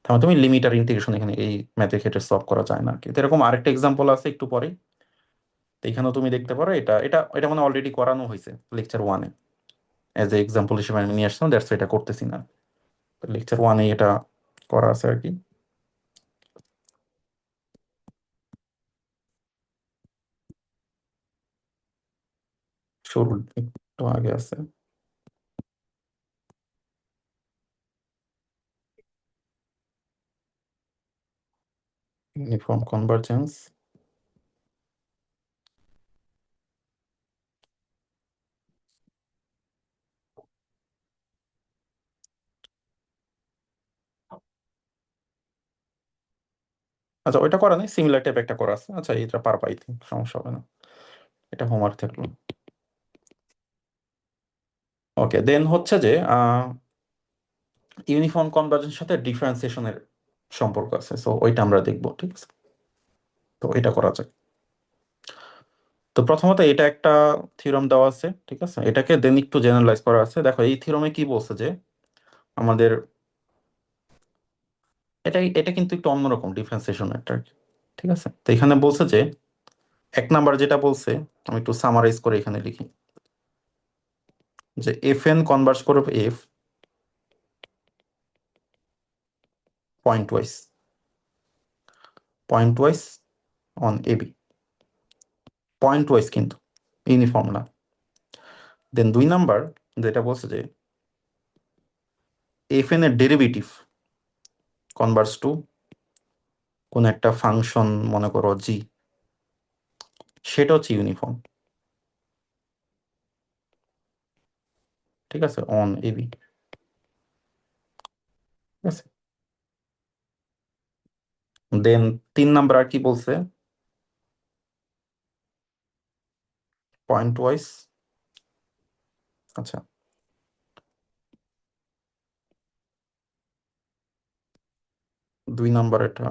তাহলে তুমি লিমিট আর ইন্টিগ্রেশন এখানে এই ম্যাথের ক্ষেত্রে সলভ করা যায় না আর কি। তো এরকম আরেকটা এক্সাম্পল আছে একটু পরে, তো এখানেও তুমি দেখতে পারো। এটা এটা এটা মানে অলরেডি করানো হয়েছে লেকচার ওয়ানে, এজ এ এক্সাম্পল হিসেবে আমি নিয়ে আসলাম, দ্যাটস এটা করতেছি না। লেকচার ওয়ানে এটা করা আছে আর কি। শুরু একটু আগে আছে। ইউনিফর্ম কনভার্জেন্স, আচ্ছা ওইটা করা নেই, সিমিলার টাইপ একটা করা আছে। আচ্ছা এটা পার পাই, সমস্যা হবে না, এটা হোমওয়ার্ক থাকলো। ওকে, দেন হচ্ছে যে ইউনিফর্ম কনভার্জেন্সের সাথে ডিফারেন্সিয়েশনের সম্পর্ক আছে, সো ওইটা আমরা দেখবো, ঠিক আছে। তো এটা করা যাক। তো প্রথমত এটা একটা থিওরাম দেওয়া আছে, ঠিক আছে। এটাকে দেন একটু জেনারেলাইজ করা আছে। দেখো এই থিওরামে কি বলছে যে আমাদের এটা এটা কিন্তু একটু অন্যরকম ডিফারেন্সিয়েশন একটা, ঠিক আছে। তো এখানে বলছে যে এক নাম্বার যেটা বলছে, আমি একটু সামারাইজ করে এখানে লিখি, যে এফ এন কনভার্স করবে f pointwise, pointwise on a b, pointwise কিন্তু ইউনিফর্ম না। দেন দুই নাম্বার যেটা বলছে যে এফ এন এর ডেরিভেটিভ কনভার্স টু কোন একটা ফাংশন, মনে করো জি, সেটা হচ্ছে ইউনিফর্ম, ঠিক আছে, অন এবি, ঠিক আছে। দেন তিন নাম্বার আর কি বলছে, পয়েন্ট ওয়াইজ, আচ্ছা দুই নাম্বার, এটা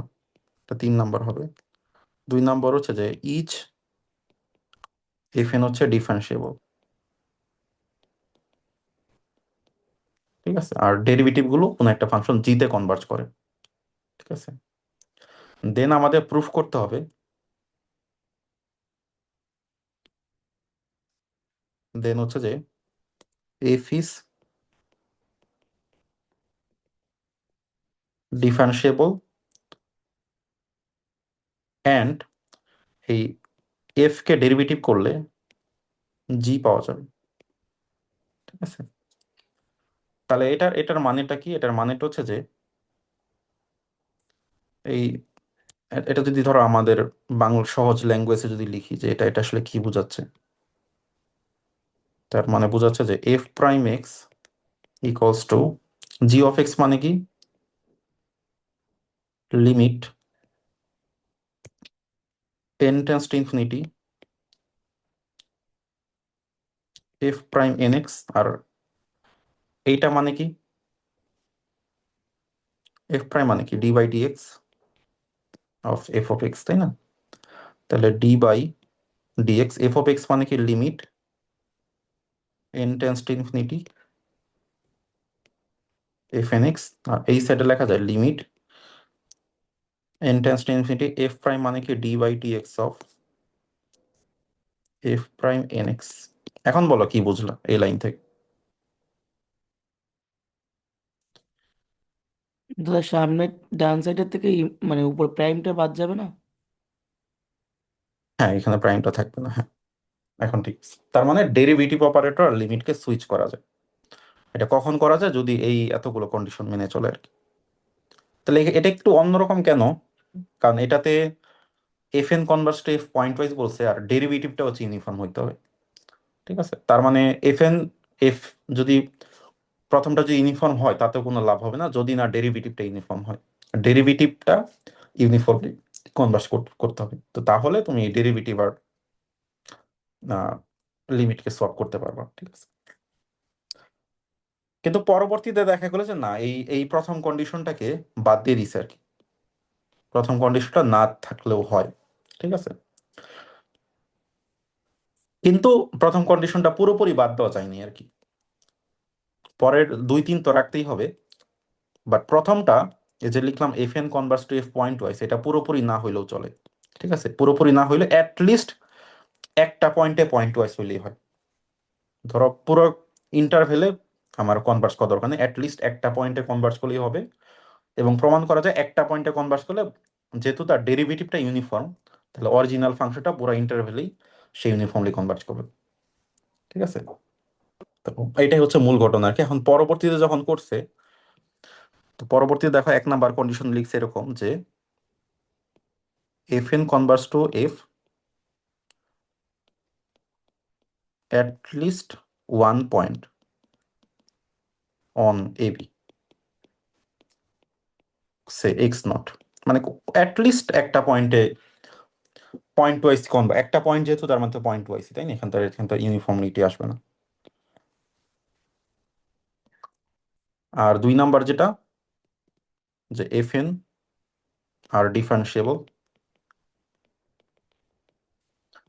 এটা তিন নাম্বার হবে। দুই নাম্বার হচ্ছে যে ইচ এফ এন হচ্ছে ডিফারেন্সিয়েবল, ঠিক আছে, আর ডেরিভেটিভ গুলো কোনো একটা ফাংশন জি তে কনভার্জ করে, ঠিক আছে। দেন আমাদের প্রুফ করতে হবে, দেন হচ্ছে যে এফ ইজ ডিফারেন্সিয়েবল অ্যান্ড এই এফ কে ডেরিভেটিভ করলে জি পাওয়া যাবে, ঠিক আছে। তাহলে এটার এটার মানেটা কি? এটার মানেটা হচ্ছে যে এই এটা যদি ধরো আমাদের বাংলা সহজ ল্যাঙ্গুয়েজে যদি লিখি, যে এটা এটা আসলে কি বোঝাচ্ছে, তার মানে বোঝাচ্ছে যে F prime X equals to G of X, মানে কি limit n tends to infinity F prime N X. আর এইটা মানে কি, এফ প্রাইম মানে কি D by dx of F of X, তাই না? তাহলে D by D X F of X মানে কি limit N tends to infinity F N X, আর এই সাইডে লেখা যায় limit N tends to infinity F prime মানে কি D by dx of f prime N x. এখন বলো কি বুঝলা এই লাইন থেকে? দাদা সামনে ডান সাইডের থেকে মানে উপর প্রাইমটা বাদ যাবে না? হ্যাঁ, এখানে প্রাইমটা থাকবে না, হ্যাঁ এখন ঠিক আছে। তার মানে ডেরিভেটিভ অপারেটর আর লিমিটকে সুইচ করা যায়। এটা কখন করা যায়? যদি এই এতগুলো কন্ডিশন মেনে চলে আর কি। তাহলে এটা একটু অন্যরকম কেন? কারণ এটাতে f N Converse to F pointwise বলছে, আর ডেরিভেটিভটা হচ্ছে ইউনিফর্ম হইতে হবে। ঠিক আছে, তার মানে এফ এন এফ যদি প্রথমটা যদি ইউনিফর্ম হয় তাতেও কোনো লাভ হবে না যদি না ডেরিভেটিভটা ইউনিফর্ম হয়। ডেরিভেটিভটা ইউনিফর্মলি কনভার্স করতে হবে, তো তাহলে তুমি এই ডেরিভেটিভ আর লিমিটকে সলভ করতে পারবা। ঠিক আছে, কিন্তু পরবর্তীতে দেখা গেলো যে না, এই এই প্রথম কন্ডিশনটাকে বাদ দিয়ে দিছে আর কি। প্রথম কন্ডিশনটা না থাকলেও হয়। ঠিক আছে, কিন্তু প্রথম কন্ডিশনটা পুরোপুরি বাদ দেওয়া যায়নি আর কি। পরের দুই তিন তো রাখতেই হবে, বাট প্রথমটা এই যে লিখলাম f N Converse to F pointwise, এটা পুরোপুরি না হইলেও চলে। ঠিক আছে, পুরোপুরি না হইলে অ্যাটলিস্ট একটা পয়েন্টে পয়েন্ট ওয়াইজ হইলেই হয়। ধরো পুরো ইন্টারভেলে আমার কনভার্স করা দরকার নেই, অ্যাটলিস্ট একটা পয়েন্টে কনভার্স করলেই হবে। এবং প্রমাণ করা যায় একটা পয়েন্টে কনভার্স করলে, যেহেতু তার ডেরিভেটিভটা ইউনিফর্ম, তাহলে অরিজিনাল ফাংশনটা পুরো ইন্টারভেলেই সে ইউনিফর্মলি কনভার্স করবে। ঠিক আছে, তো এটাই হচ্ছে মূল ঘটনা আর কি। এখন পরবর্তীতে যখন করছে, তো পরবর্তীতে দেখো এক নাম্বার কন্ডিশন লিখছে এরকম যে F N Converse to f at least one point on AB, say x not, মানে অ্যাটলিস্ট একটা পয়েন্টে পয়েন্ট ওয়াইজ একটা পয়েন্ট, যেহেতু তার মধ্যে পয়েন্ট ওয়াইজ, তাই না? এখান থেকে ইউনিফর্মিটি আসবে না। আর দুই নাম্বার যেটা, যে এফ এন আর ডিফারেন্সিয়েবল।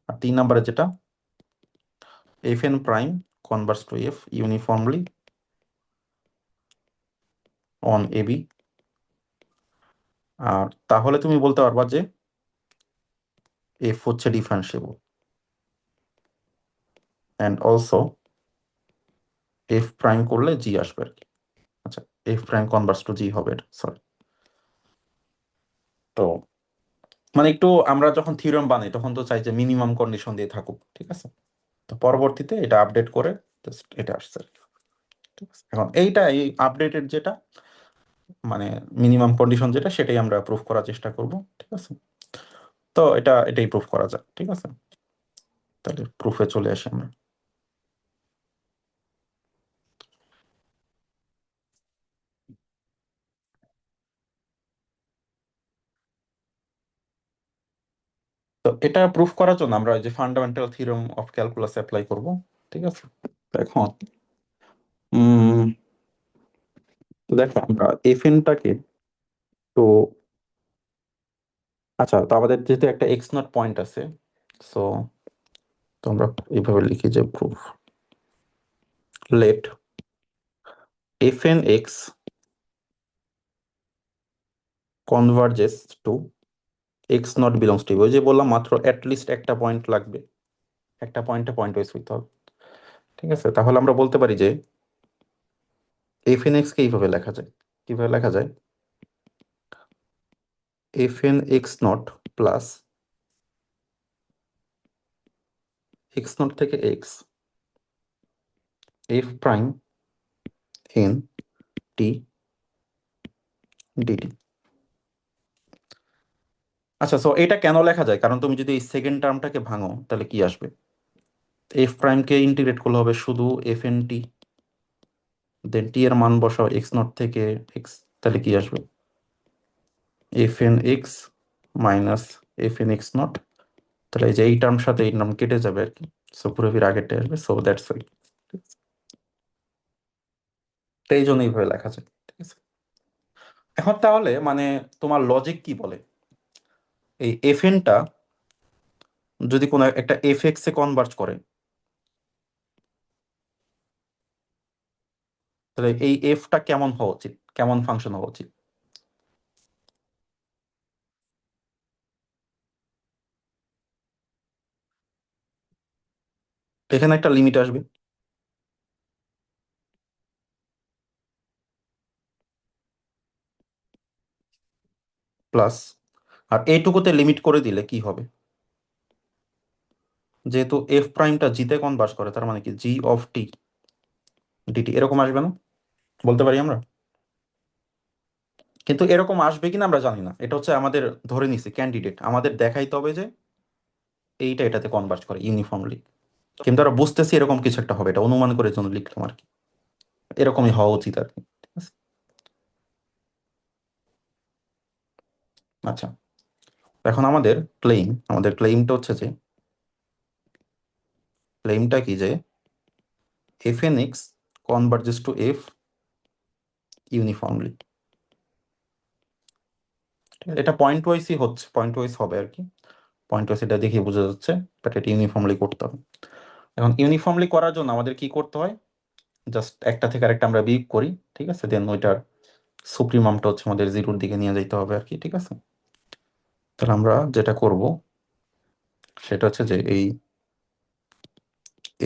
আর তিন নাম্বারে যেটা F N prime converges to F uniformly on A B. আর তাহলে তুমি বলতে পারবা যে এফ হচ্ছে differentiable, and also F prime করলে জি আসবে আর কি। আচ্ছা, F prime converges to G হবে, সরি। তো মানে একটু আমরা যখন থিওরেম বানাই তখন তো চাই যে মিনিমাম কন্ডিশন দিয়ে থাকুক। ঠিক আছে, তো পরবর্তীতে এটা আপডেট করে just এটা আসছে আর কি। ঠিক আছে, এখন এইটা এই আপডেটেড যেটা মানে মিনিমাম কন্ডিশন যেটা, সেটাই আমরা প্রুফ করার চেষ্টা করব। ঠিক আছে, তো এটাই প্রুফ করা যায়। ঠিক আছে, তাহলে প্রুফে চলে আসি আমরা। তো এটা প্রুফ করার জন্য আমরা ওই যে fundamental theorem of calculus apply করব। ঠিক আছে, তো এখন উম তো দেখো আমরা এফ এনটাকে, তো আচ্ছা, তো আমাদের যেহেতু একটা এক্স নট পয়েন্ট আছে, সো তো আমরা এইভাবে লিখি যে proof let f N x converges to x naught belongs to, ওই যে বললাম মাত্র অ্যাটলিস্ট একটা পয়েন্ট লাগবে, একটা পয়েন্টে পয়েন্ট ওয়াইজ হইতে হবে। ঠিক আছে, তাহলে আমরা বলতে পারি যে এফ এন এক্স কে এইভাবে লেখা যায়। কিভাবে লেখা যায়? F N X nought plus X nought থেকে এক্স এফ প্রাইম এন টি ডিটি। আচ্ছা, সো এটা কেন লেখা যায়? কারণ তুমি যদি এই সেকেন্ড টার্মটাকে ভাঙো তাহলে কি আসবে? এফ প্রাইমকে ইন্টিগ্রেট করলে হবে শুধু এফ এন টি, দেন টি এর মান বসাও এক্স নট থেকে এক্স, তাহলে কি আসবে? F N x minus F N X not. তাহলে এই যে এই টার্ম সাথে এই টার্ম কেটে যাবে আর কি, সো পুরো ফির আগেরটা আসবে, সো দ্যাটস ওয়াই। তো এই জন্য এইভাবে লেখা যায়। ঠিক আছে, এখন তাহলে মানে তোমার লজিক কি বলে এই এফএনটা যদি কোনো একটা এফএক্স এ কনভার্ট করে, তাহলে এই এফটা কেমন হওয়া উচিত, কেমন ফাংশন হওয়া উচিত? এখানে একটা লিমিট আসবে প্লাস, আর এইটুকুতে লিমিট করে দিলে কি হবে? যেহেতু এফ প্রাইমটা জিতে কনভার্ট করে, তার মানে কি জি অফ টি ডিটি এরকম আসবে না, বলতে পারি আমরা। কিন্তু এরকম আসবে কিনা আমরা জানি না, এটা হচ্ছে আমাদের ধরে নিছি ক্যান্ডিডেট, আমাদের দেখাইতে হবে যে এইটা এটাতে কনভার্ট করে ইউনিফর্মলি। কিন্তু আমরা বুঝতেছি এরকম কিছু একটা হবে, এটা অনুমান করে জন্য লিখলাম আর কি, এরকমই হওয়া উচিত আর কি। ঠিক আছে, আচ্ছা। এখন আমাদের ক্লেইমটা হচ্ছে যে, ক্লেইমটা কি যে F N x converges to F uniformly. এটা পয়েন্ট ওয়াইজই হচ্ছে, পয়েন্ট ওয়াইজ হবে আর কি, পয়েন্ট ওয়াইজ এটা দেখে বোঝা যাচ্ছে, বাট এটা ইউনিফর্মলি করতে হবে। এখন ইউনিফর্মলি করার জন্য আমাদের কি করতে হয়, জাস্ট একটা থেকে আরেকটা আমরা বিয়োগ করি, ঠিক আছে, দেন ওইটার সুপ্রিমামটা হচ্ছে আমাদের জিরোর দিকে নিয়ে যেতে হবে আর কি, ঠিক আছে। তাহলে আমরা যেটা করব সেটা হচ্ছে যে এই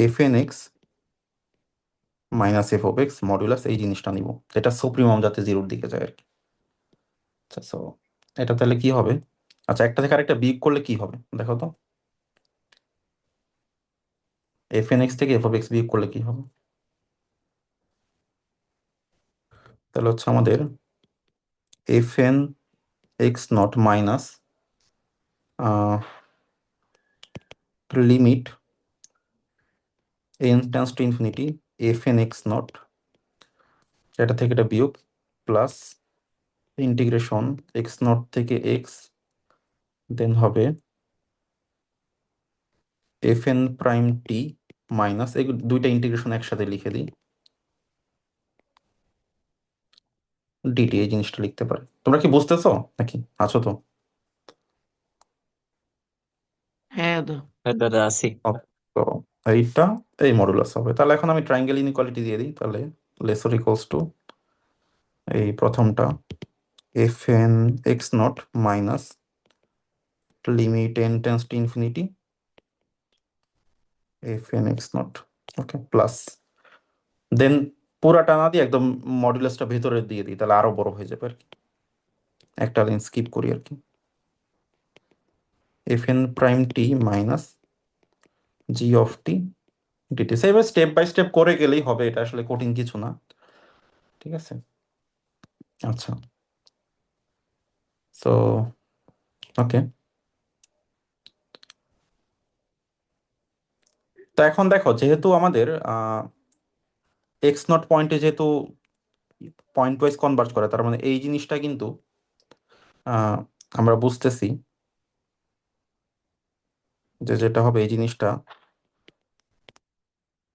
F N x minus F of x modulus এই জিনিসটা নিব, এটা সুপ্রিমাম যাতে জিরোর দিকে যায় আর কি। আচ্ছা, সো এটা তাহলে কি হবে? আচ্ছা, একটা থেকে আরেকটা বিয়োগ করলে কি হবে দেখো তো, এফ এন এক্স থেকে এফ অফ এক্স বিয়োগ করলে কি হবে? তাহলে হচ্ছে আমাদের F N X nought minus limit N tends to infinity F N X not, এটা থেকে এটা বিয়োগ প্লাস ইন্টিগ্রেশন এক্স নট থেকে এক্স, দেন হবে এফ এন প্রাইম টি মাইনাস, এই দুইটা ইন্টিগ্রেশন একসাথে লিখে দিই, ডিটি এই জিনিসটা লিখতে পারে। তোমরা কি বুঝতেছো নাকি, আছো তো? হ্যাঁ দাদা। হ্যাঁ দাদা আছি। Okay, তো এইটা এই মডুলাস হবে। তাহলে এখন আমি ট্রায়াঙ্গেল ইনইকুয়ালিটি দিয়ে দিই, তাহলে লেসর ইকুয়ালস টু এই প্রথমটা F N X nought minus limit N tends to infinity F N X nought, okay, plus then পুরাটা না দিয়ে একদম মডুলাসটা ভেতরে দিয়ে দিই, তাহলে আরো বড় হয়ে যাবে আর কি, একটা লাইন স্কিপ করি আর কি, F N prime T minus G of T dt. এবার স্টেপ বাই স্টেপ করে গেলেই হবে, এটা আসলে কঠিন কিছু না, ঠিক আছে। আচ্ছা, সো ওকে, তো এখন দেখো যেহেতু আমাদের এক্স নট পয়েন্টে যেহেতু পয়েন্ট ওয়াইজ কনভার্জ করে, তার মানে এই জিনিসটা কিন্তু আহ, আমরা বুঝতেছি যে যেটা হবে এই জিনিসটা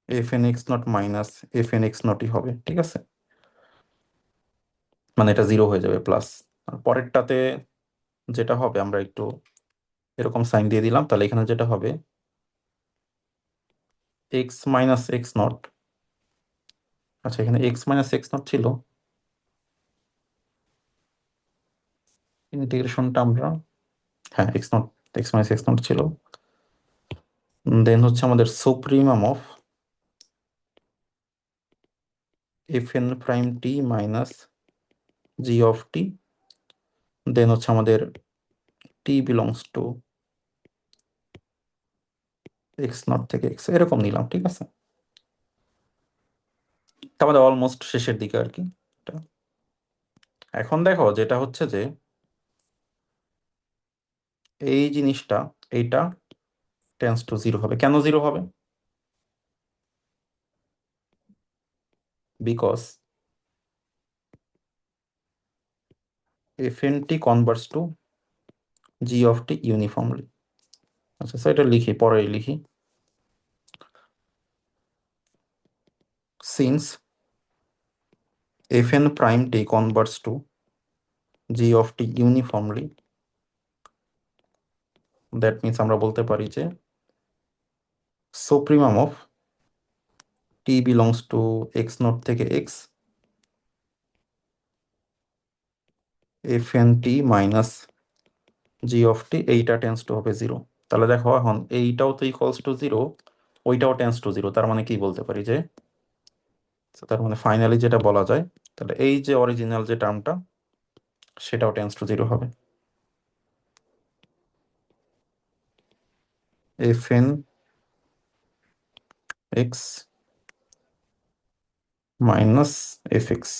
F N X nought minus F N X নটই হবে, ঠিক আছে, মানে এটা জিরো হয়ে যাবে প্লাস। পরেরটাতে যেটা হবে আমরা একটু এরকম সাইন দিয়ে দিলাম, তাহলে এখানে যেটা হবে এক্স মাইনাস এক্স নট, আচ্ছা এখানে এক্স মাইনাস এক্স নট ছিল, ইন্টিগ্রেশনটা আমরা, হ্যাঁ X nought, X minus X nought ছিল, দেন হচ্ছে আমাদের supremum of F N prime T minus G of T, then হচ্ছে আমাদের T belongs to x nought থেকে এক্স এরকম নিলাম, ঠিক আছে। তা আমাদের অলমোস্ট শেষের দিকে আর কি এটা। এখন দেখো যেটা হচ্ছে যে এই জিনিসটা, এইটা টেন্স টু জিরো হবে, কেন জিরো হবে? Because F N T converges to G of T uniformly. আচ্ছা, সেটা লিখি, পরে লিখি, since F N prime T converges to G of T uniformly, that means আমরা বলতে পারি যে supremum of T belongs to x nought থেকে x F N T minus G of T, এইটা টেন্স টু হবে জিরো। তাহলে দেখো এখন এইটাও তো ইকুয়ালস টু জিরো, ওইটাও টেন্স টু জিরো, তার মানে কি বলতে পারি যে, তার মানে ফাইনালি যেটা বলা যায়, তাহলে এই যে অরিজিনাল যে টার্মটা সেটাও টেন্স টু জিরো হবে। F N x minus F x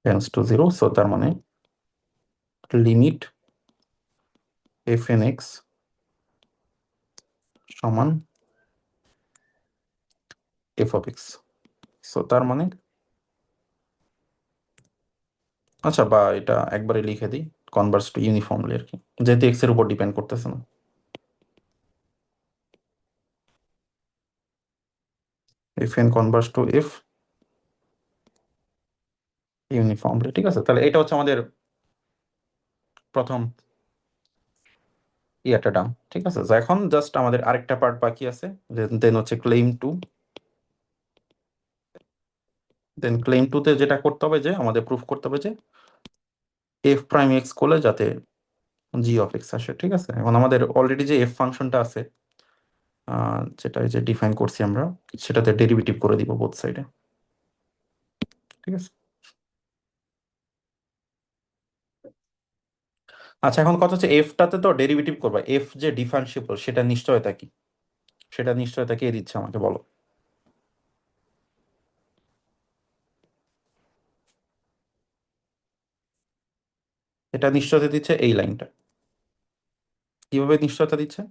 tends two zero. So তার মানে লিমিট এফ এন এক্স সমান এফ অফ এক্স। সো তার মানে, আচ্ছা বা এটা একবারে লিখে দিই, কনভার্স টু ইউনিফর্মলি আর কি, যেহেতু এক্স এর উপর ডিপেন্ড করতেছে না। F N Converse to F uniformly, ঠিক আছে। তাহলে এটা হচ্ছে আমাদের প্রথম ইয়াটা ডান, ঠিক আছে। তো এখন জাস্ট আমাদের আরেকটা পার্ট বাকি আছে, দেন হচ্ছে ক্লেম টু। দেন ক্লেম টুতে যেটা করতে হবে যে আমাদের প্রুফ করতে হবে যে এফ প্রাইম এক্স করলে যাতে জি অফ এক্স আসে, ঠিক আছে। এখন আমাদের অলরেডি যে এফ ফাংশনটা আছে, যেটা এই যে ডিফাইন করছি আমরা, সেটাতে ডেরিভেটিভ করে দিব বোথ সাইডে, ঠিক আছে। আচ্ছা এখন কথা হচ্ছে এফটাতে তো ডেরিভেটিভ করবা, এফ যে ডিফারেন্সিয়েবল সেটা নিশ্চয়তা কি, সেটা নিশ্চয়তা কে দিচ্ছে আমাকে বলো। এটা নিশ্চয়তা দিচ্ছে এই লাইনটা। কিভাবে নিশ্চয়তা দিচ্ছে?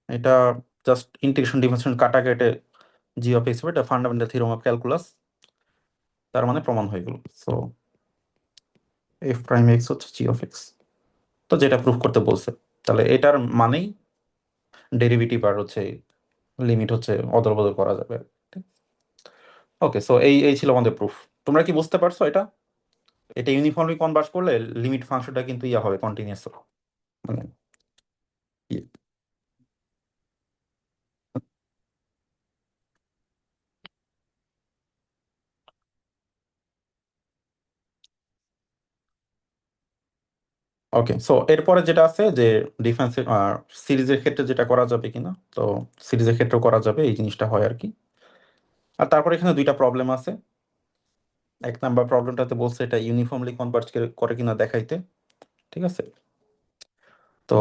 এটা জাস্ট ইন্টিগ্রেশন ডিফারেন্সিয়েশন কাটা কেটে জি অফ এক্স, এটা ফান্ডামেন্টাল থিওরেম অফ ক্যালকুলাস, তার মানে প্রমাণ হয়ে গেল। সো এফ প্রাইম এক্স হচ্ছে জি অফ এক্স, তো যেটা প্রুফ করতে বলছে, তাহলে এটার মানেই ডেরিভেটিভ আর হচ্ছে লিমিট হচ্ছে অদল বদল করা যাবে। ওকে, সো এই এই ছিল আমাদের প্রুফ। তোমরা কি বুঝতে পারছো এটা? এটা ইউনিফর্মলি কনভার্স করলে লিমিট ফাংশনটা কিন্তু ইয়া হবে, কন্টিনিউয়াস, মানে ওকে। সো এরপরে যেটা আছে যে ডিফেন্স সিরিজের ক্ষেত্রে যেটা করা যাবে কিনা, তো সিরিজের ক্ষেত্রে করা যাবে, এই জিনিসটা হয় আর কি। আর তারপরে এখানে দুইটা প্রবলেম আছে। এক নাম্বার প্রবলেমটাতে বলছে এটা ইউনিফর্মলি কনভার্জ করে কিনা দেখাইতে, ঠিক আছে। তো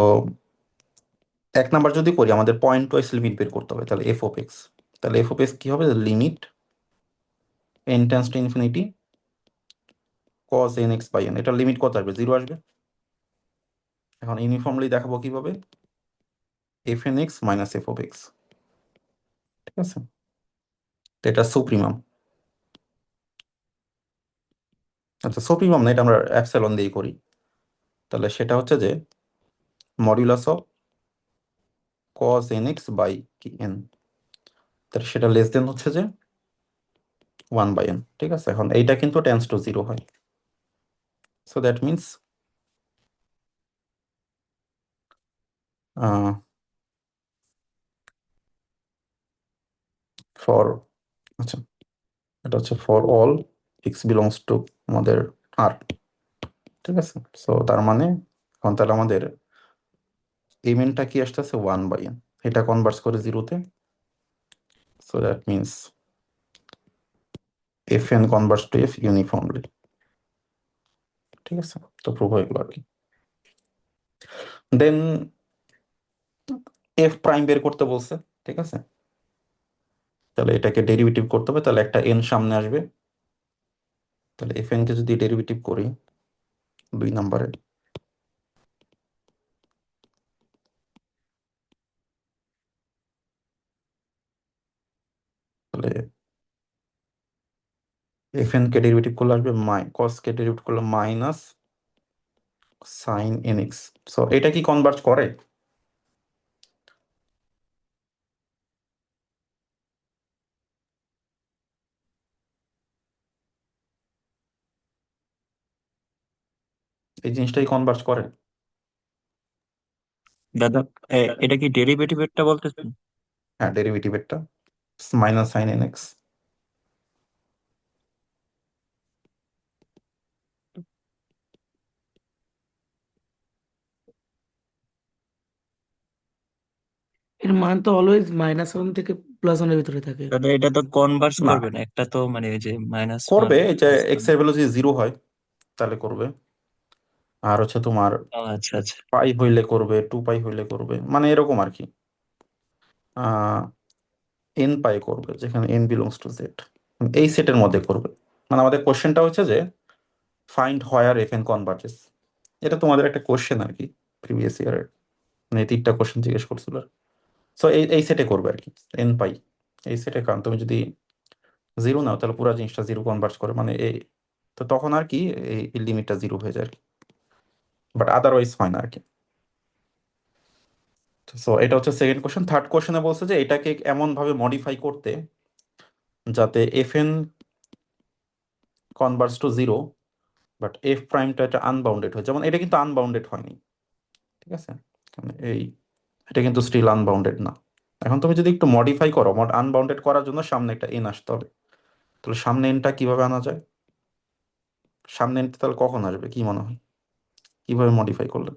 এক নাম্বার যদি করি, আমাদের পয়েন্ট ওয়াইজ লিমিট বের করতে হবে, তাহলে এফ অফ এক্স, তাহলে এফ অফ এক্স কি হবে, limit N tends to infinity cos n x by n, এটা লিমিট কত আসবে, জিরো আসবে। এখন ইউনিফর্মলি দেখাবো কিভাবে, f N x minus F of x, ঠিক আছে। তো এটা সুপ্রিমাম, আচ্ছা সুপ্রিমাম না, এটা আমরা অ্যাপসিলন দিয়ে করি। তাহলে সেটা হচ্ছে যে modulus of cos n x by কি এন, তাহলে সেটা লেস দেন হচ্ছে যে ওয়ান বাই এন, ঠিক আছে। এখন এইটা কিন্তু টেন্স টু জিরো হয়, সো দ্যাট মিনস ফর, আচ্ছা এটা হচ্ছে for all x belongs two আমাদের আর, ঠিক আছে। সো তার মানে এখন তাহলে আমাদের এই মেনটা কি আসতেছে ওয়ান বাই এন, এটা কনভার্স করে জিরোতে, so that means F N Converse to F uniformly, ঠিক আছে। তো প্রুভ হয়ে গেল আর কি। দেন এফ প্রাইম বের করতে বলছে, ঠিক আছে। তাহলে এটাকে ডেরিভেটিভ করতে হবে, তাহলে একটা এন সামনে আসবে, তাহলে এফ এন কে যদি ডেরিভেটিভ করি দুই নাম্বারে, তাহলে এফ এন কে ডেরিভেটিভ করলে আসবে কস কে ডেরিভেটিভ করলে minus sine n x. So এটা কি কনভার্জ করে? এই জিনিসটাই কনভার্জ করে। দাদা, এটা কি ডেরিভেটিভেরটা বলতেছেন? হ্যাঁ, ডেরিভেটিভেরটা মাইনাস সাইন এন এক্স। এর মান তো অলওয়েজ -1 থেকে +1 এর ভিতরে থাকে। দাদা, এটা তো কনভার্স না, করবে না, একটা তো মানে ওই যে -1 করবে। এই যে এক্স +1। এর ভ্যালু যদি 0 হয় তাহলে করবে, আর হচ্ছে তোমার ও আচ্ছা আচ্ছা। পাই হইলে করবে, 2 পাই হইলে করবে, মানে এরকম আর কি। আহ এন পাই করবে যেখানে এন বিলংস টু জেড, এই সেটের মধ্যে করবে। মানে আমাদের কোশ্চেনটা হচ্ছে যে ফাইন্ড হোয়ার এফ এন কনভার্জেস। এটা তোমাদের একটা কোশ্চেন আর কি, প্রিভিয়াস ইয়ারের, মানে 3টা কোশ্চেন জিজ্ঞেস করছিল। সো এই এই সেটে করবে আর কি, এন পাই এই সেটে। কারণ তুমি যদি 0 নাও তাহলে পুরো জিনিসটা 0 কনভার্ট করে, মানে এই, তো তখন আর কি এই লিমিটটা 0 হয়ে যায় আর কি, বাট আদারওয়াইজ হয় না আর কি। সো এটা হচ্ছে সেকেন্ড কোশ্চেন। থার্ড কোশ্চেনে বলছে যে এটাকে এমন ভাবে মডিফাই করতে যাতে F N Converse to 0, but F প্রাইমটা এটা আনবাউন্ডেড হয়। যেমন এটা কিন্তু আনবাউন্ডেড হয়নি, ঠিক আছে, মানে এটা কিন্তু স্টিল আনবাউন্ডেড না। এখন তুমি যদি একটু মডিফাই করো, আনবাউন্ডেড করার জন্য সামনে একটা এন আসতে হবে। তাহলে সামনে এনটা কিভাবে আনা যায়? সামনে এনটা তাহলে কখন আসবে কি মনে হয়, কিভাবে মডিফাই করলে?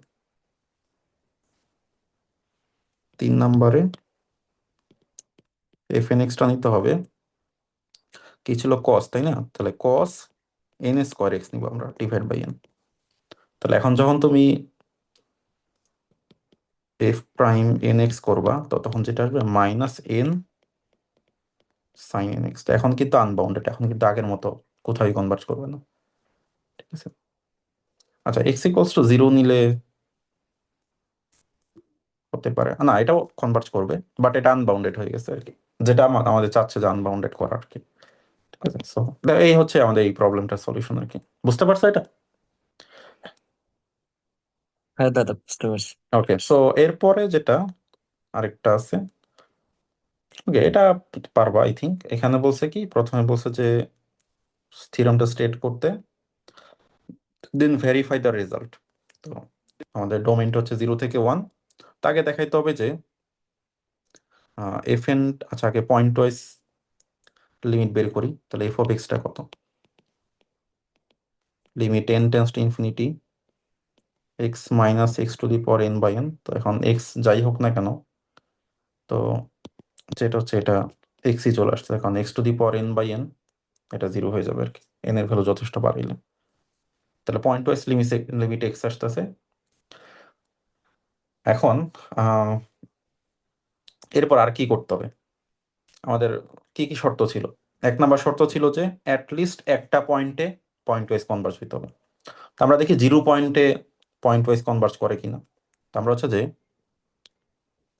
3 নম্বরে এফ এন এক্সটা নিতে হবে, কি ছিল কস, তাই না? তাহলে কস এন স্কোয়ার এক্স নিব আমরা, ডিভাইড বাই এন। তাহলে এখন যখন তুমি এফ প্রাইম এন এক্স করবা, তো তখন যেটা আসবে minus N sine n x. এখন কিন্তু আনবাউন্ডেড, এখন কিন্তু আগের মতো কোথায় কনভার্ট করবে না, ঠিক আছে। আচ্ছা, এক্স ইকুয়ালস টু 0 নিলে হতে পারে না, এটাও কনভার্ট করবে, বাট এটা আনবাউন্ডেড হয়ে গেছে আর কি, যেটা আমাদের চাচ্ছে যে আনবাউন্ডেড করা আর কি, ঠিক আছে। সো এই হচ্ছে আমাদের এই প্রবলেমটার সলিউশন আর কি। বুঝতে পারছো এটা? হ্যাঁ দাদা, বুঝতে পারছি। ওকে, সো এরপরে যেটা আরেকটা আছে, ওকে এটা পারবা আই থিঙ্ক। এখানে বলছে কি, প্রথমে বলছে যে থিওরেমটা স্টেট করতে, দেন ভেরিফাই দ্য রেজাল্ট। তো আমাদের ডোমেইনটা হচ্ছে 0 থেকে 1। তাকে দেখাইতে হবে যে এফ এন, আচ্ছা আগে পয়েন্ট ওয়াইজ লিমিট বের করি। তাহলে এফ অফ এক্সটা কত? Limit N tends to infinity x minus x to the power n by n. তো এখন এক্স যাই হোক না কেন, তো যেটা হচ্ছে এটা এক্সই চলে আসছে, কারণ x to the power n by n এটা 0 হয়ে যাবে আর কি, এন এর ভ্যালু যথেষ্ট বাড়াইলে। তাহলে পয়েন্ট ওয়াইজ লিমিট এক্স আসতেছে। এখন এরপর আর কি করতে হবে আমাদের? কি কি শর্ত ছিল? 1 নম্বর শর্ত ছিল যে অ্যাটলিস্ট একটা পয়েন্টে পয়েন্ট ওয়াইজ কনভার্জ হইতে হবে। তো আমরা দেখি 0 পয়েন্টে পয়েন্ট ওয়াইজ কনভার্জ করে কিনা। তো আমরা হচ্ছে যে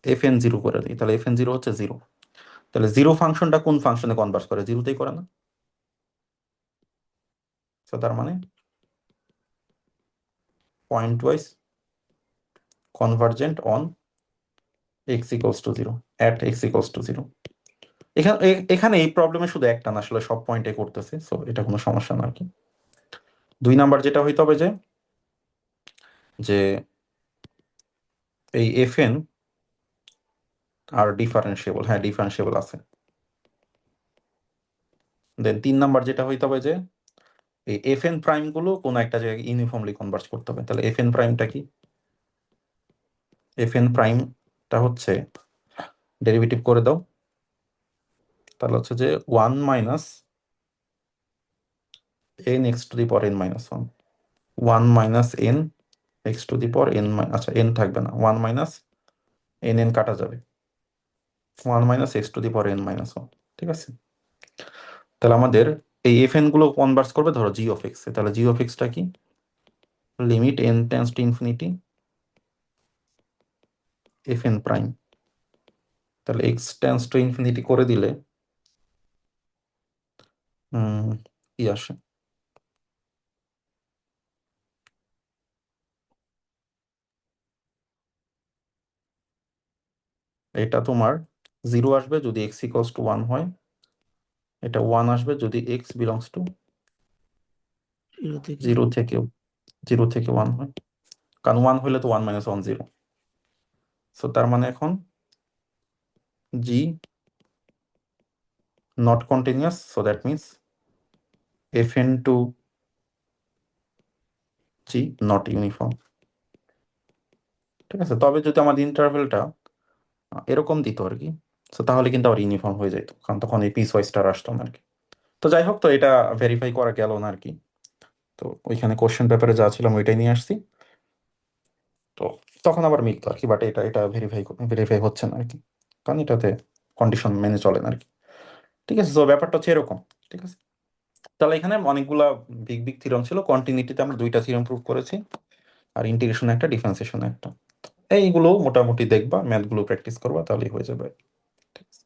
এফ এন 0 করে দিই, তাহলে এফ এন 0 হচ্ছে 0। তাহলে 0 ফাংশনটা কোন ফাংশনে কনভার্জ করে? 0তেই করে না? তো তার মানে point wise convergent on x equals two 0, at x equals two 0। এখানে এখানে এই প্রবলেমে শুধু একটা না, আসলে সব পয়েন্টে করতেছে, সো এটা কোনো সমস্যা না আর কি। 2 নাম্বার যেটা হইতে হবে যে যে এই এফ এন আর ডিফারেন্সিয়েবল, হ্যাঁ ডিফারেন্সিয়েবল আছে। দেন 3 নাম্বার যেটা হইতে হবে যে এই এফ এন প্রাইম গুলো কোনো একটা জায়গায় ইউনিফর্মলি কনভার্জ করতে হবে। তাহলে এফ এন প্রাইমটা কি? এফ এন প্রাইমটা হচ্ছে, ডেরিভেটিভ করে দাও, তাহলে হচ্ছে যে 1 minus N x to the power N minus 1, 1 minus N x to the power N, আচ্ছা এন থাকবে না, 1 মাইনাস এন, এন কাটা যাবে, 1 minus x to the power N minus 1, ঠিক আছে। তাহলে আমাদের এই এফ এন গুলো কনভার্স করবে ধরো জি অফ এক্স। তাহলে জি অফ এক্সটা কি? Limit N tends to infinity F N prime. তাহলে এক্স টেন্স টু ইনফিনিটি করে দিলে কি আসে? এটা তোমার 0 আসবে যদি x ইকুয়ালস টু 1 হয়, এটা 1 আসবে যদি x বিলংস টু 0 থেকে 0 থেকে 1 হয়, কারণ 1 হইলে তো 1 মাইনাস 1 0। সো তার মানে এখন g not continuous, so that means fn to g not uniform। ঠিক আছে, তবে যদি আমাদের ইন্টারভেলটা এরকম দিত আর কি, তো তাহলে কিন্তু আবার ইউনিফর্ম হয়ে যেত, কারণ তখন এই পিস ওয়াইজটা আসতো না আর কি। তো যাই হোক, তো এটা ভেরিফাই করা গেল না আর কি। তো ওইখানে কোশ্চেন পেপারে যা ছিলাম ওইটাই নিয়ে আসছি। তো তখন আবার মিলতো আর কি, বাট এটা এটা ভেরিফাই হচ্ছে না আর কি, কারণ এটাতে কন্ডিশন মেনে চলে না আর কি। ঠিক আছে, তো ব্যাপারটা হচ্ছে এরকম। ঠিক আছে, তাহলে এখানে অনেকগুলা বিগ বিগ থিওরেম ছিল। কন্টিনিউটিতে আমরা 2টা থিওরেম প্রুভ করেছি, আর ইন্টিগ্রেশন একটা, ডিফারেন্সিয়েশন একটা। এইগুলো মোটামুটি দেখবা, ম্যাথগুলো প্র্যাকটিস করবা, তাহলেই হয়ে যাবে। ঠিক আছে,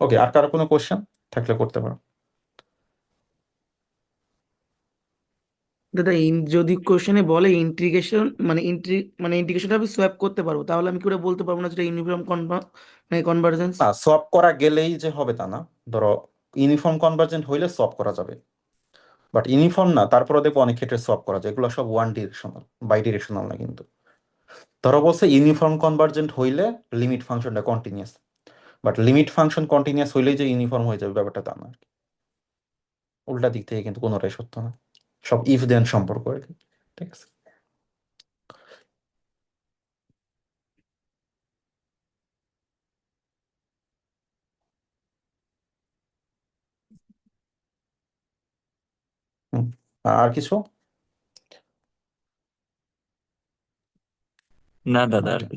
ওকে। আর কারো কোনো কোশ্চেন থাকলে করতে পারো। দাদা যদি কোশ্চেনে বলে ইন্টিগ্রেশন মানে ইন্টিগ্রেশনটা আমি সোয়াপ করতে পারবো, তাহলে আমি কি করে বলতে পারবো না যেটা ইউনিফর্ম মানে কনভার্জেন্স? না, সব করা গেলেই যে হবে তা না। ধরো ইউনিফর্ম কনভার্জেন্ট হইলে সব করা যাবে, বাট ইউনিফর্ম না, তারপরে দেখবো অনেক ক্ষেত্রে সব করা যায়। এগুলো সব ওয়ান ডিরেকশনাল, বাই ডিরেকশনাল না কিন্তু। ধরো বলছে ইউনিফর্ম কনভার্জেন্ট হইলে লিমিট ফাংশনটা continuous, but limit function continuous হইলেই যে ইউনিফর্ম হয়ে যাবে ব্যাপারটা তা না আর কি। উল্টা দিক থেকে কিন্তু কোনোটাই সত্য না, সব ইফ দেন সম্পর্ক আর কি। ঠিক আছে। হুম। আর কিছু? না দাদা, আর ওকে।